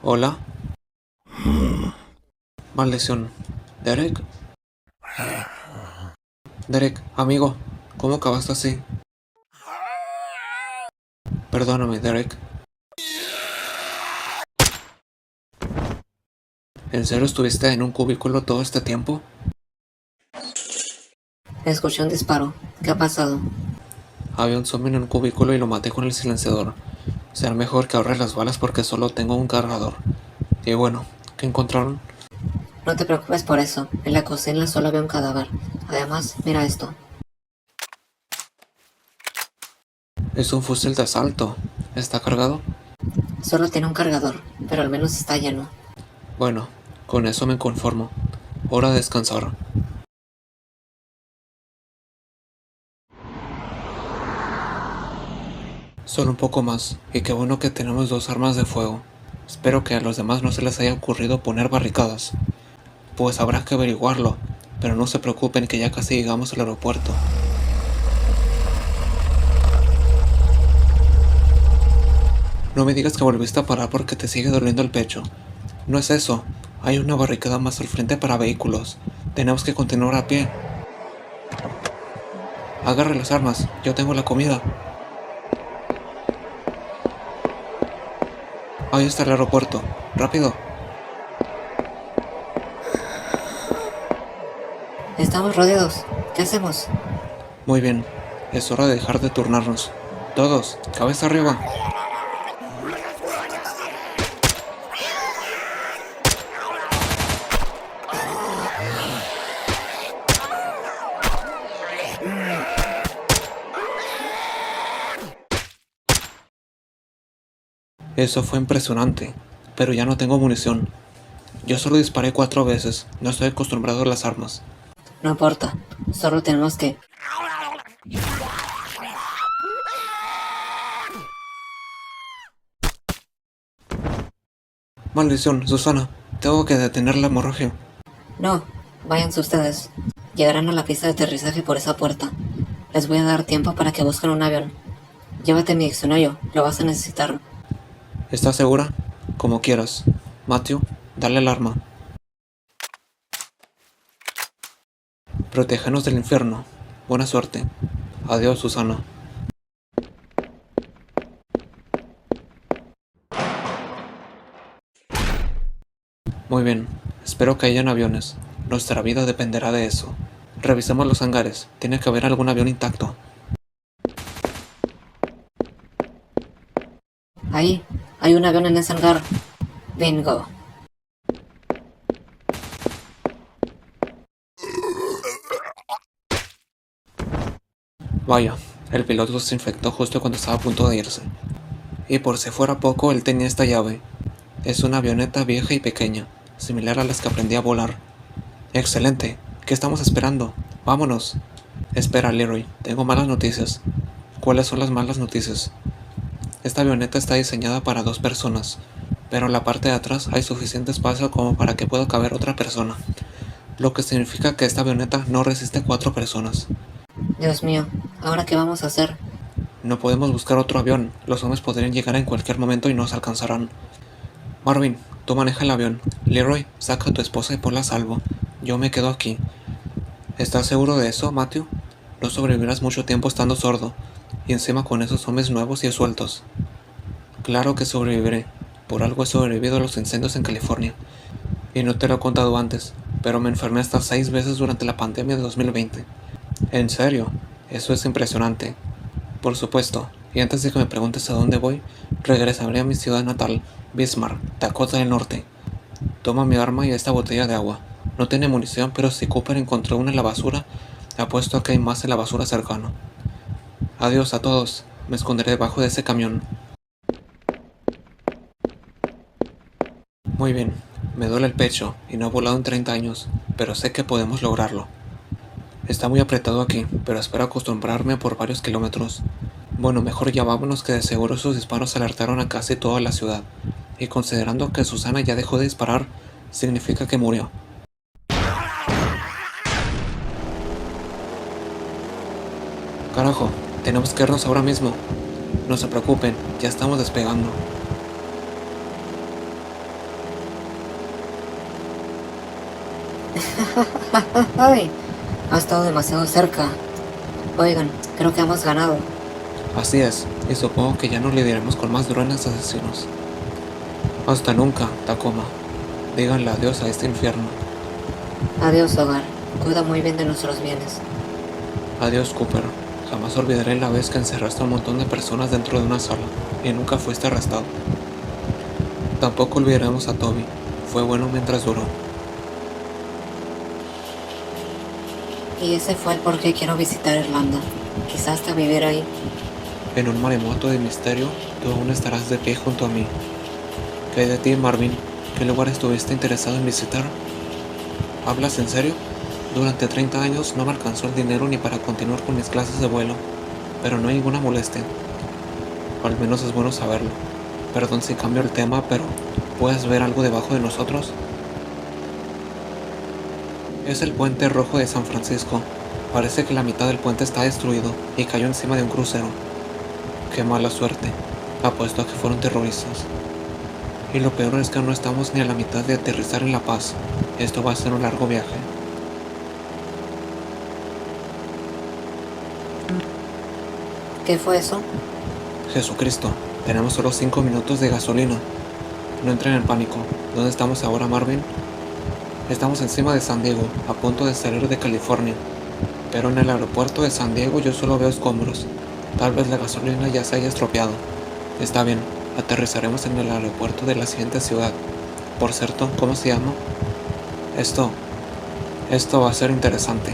S1: ¿Hola? Maldición. ¿Derek? Derek, amigo, ¿cómo acabaste así? Perdóname, Derek. ¿En serio estuviste en un cubículo todo este tiempo?
S2: Escuché un disparo. ¿Qué ha pasado?
S1: Había un zombie en un cubículo y lo maté con el silenciador. Será mejor que ahorre las balas porque solo tengo un cargador. Y bueno, ¿qué encontraron?
S2: No te preocupes por eso. En la cocina solo había un cadáver. Además, mira esto.
S1: Es un fusil de asalto. ¿Está cargado?
S2: Solo tiene un cargador, pero al menos está lleno.
S1: Bueno, con eso me conformo. Hora de descansar. Solo un poco más, y qué bueno que tenemos 2 armas de fuego. Espero que a los demás no se les haya ocurrido poner barricadas. Pues habrá que averiguarlo, pero no se preocupen que ya casi llegamos al aeropuerto. No me digas que volviste a parar porque te sigue doliendo el pecho. No es eso, hay una barricada más al frente para vehículos. Tenemos que continuar a pie. Agarre las armas, yo tengo la comida. Ahí está el aeropuerto. ¡Rápido!
S2: Estamos rodeados. ¿Qué hacemos?
S1: Muy bien. Es hora de dejar de turnarnos. Todos, cabeza arriba. Eso fue impresionante, pero ya no tengo munición. Yo solo disparé 4 veces, no estoy acostumbrado a las armas.
S2: No importa. Solo tenemos que...
S1: Maldición, Susana, tengo que detener la hemorragia.
S2: No, váyanse ustedes. Llegarán a la pista de aterrizaje por esa puerta. Les voy a dar tiempo para que busquen un avión. Llévate mi diccionario, lo vas a necesitar.
S1: ¿Estás segura? Como quieras. Matthew, dale el arma. Protégenos del infierno. Buena suerte. Adiós, Susana. Muy bien. Espero que hayan aviones. Nuestra vida dependerá de eso. Revisemos los hangares. Tiene que haber algún avión intacto.
S2: Ahí, hay un avión en ese hangar. Bingo.
S1: Vaya, el piloto se infectó justo cuando estaba a punto de irse. Y por si fuera poco, él tenía esta llave. Es una avioneta vieja y pequeña, similar a las que aprendí a volar. Excelente. ¿Qué estamos esperando? Vámonos. Espera, Leroy, tengo malas noticias. ¿Cuáles son las malas noticias? Esta avioneta está diseñada para 2 personas, pero en la parte de atrás hay suficiente espacio como para que pueda caber otra persona, lo que significa que esta avioneta no resiste 4 personas.
S2: Dios mío, ¿ahora qué vamos a hacer?
S1: No podemos buscar otro avión, los hombres podrían llegar en cualquier momento y nos alcanzarán. Marvin, tú maneja el avión. Leroy, saca a tu esposa y ponla a salvo. Yo me quedo aquí. ¿Estás seguro de eso, Matthew? No sobrevivirás mucho tiempo estando sordo, y encima con esos hombres nuevos y sueltos. Claro que sobreviviré. Por algo he sobrevivido a los incendios en California. Y no te lo he contado antes, pero me enfermé hasta 6 veces durante la pandemia de 2020. ¿En serio? Eso es impresionante. Por supuesto, y antes de que me preguntes a dónde voy, regresaré a mi ciudad natal, Bismarck, Dakota del Norte. Toma mi arma y esta botella de agua. No tiene munición, pero si Cooper encontró una en la basura, apuesto a que hay más en la basura cercana. Adiós a todos. Me esconderé debajo de ese camión. Muy bien. Me duele el pecho y no he volado en 30 años, pero sé que podemos lograrlo. Está muy apretado aquí, pero espero acostumbrarme por varios kilómetros. Bueno, mejor ya vámonos, que de seguro esos disparos alertaron a casi toda la ciudad. Y considerando que Susana ya dejó de disparar, significa que murió. Carajo, tenemos que irnos ahora mismo. No se preocupen, ya estamos despegando.
S2: ¡Ay! Ha estado demasiado cerca. Oigan, creo que hemos ganado.
S1: Así es, y supongo que ya no lidiaremos con más drones asesinos. Hasta nunca, Tacoma. Díganle adiós a este infierno.
S2: Adiós, hogar. Cuida muy bien de nuestros bienes.
S1: Adiós, Cooper. Jamás olvidaré la vez que encerraste a un montón de personas dentro de una sala y nunca fuiste arrestado. Tampoco olvidaremos a Toby. Fue bueno mientras duró.
S2: Y ese fue el por qué quiero visitar Irlanda. Quizás hasta vivir ahí.
S1: En un maremoto de misterio, tú aún estarás de pie junto a mí. ¿Qué hay de ti, Marvin? ¿Qué lugar estuviste interesado en visitar? ¿Hablas en serio? Durante 30 años no me alcanzó el dinero ni para continuar con mis clases de vuelo, pero no hay ninguna molestia. O al menos es bueno saberlo. Perdón si cambio el tema, pero ¿puedes ver algo debajo de nosotros? Es el puente rojo de San Francisco. Parece que la mitad del puente está destruido y cayó encima de un crucero. Qué mala suerte. Apuesto a que fueron terroristas. Y lo peor es que no estamos ni a la mitad de aterrizar en La Paz. Esto va a ser un largo viaje.
S2: ¿Qué fue eso?
S1: Jesucristo, tenemos solo 5 minutos de gasolina. No entren en pánico. ¿Dónde estamos ahora, Marvin? Estamos encima de San Diego, a punto de salir de California. Pero en el aeropuerto de San Diego yo solo veo escombros. Tal vez la gasolina ya se haya estropeado. Está bien, aterrizaremos en el aeropuerto de la siguiente ciudad. Por cierto, ¿cómo se llama? Esto va a ser interesante.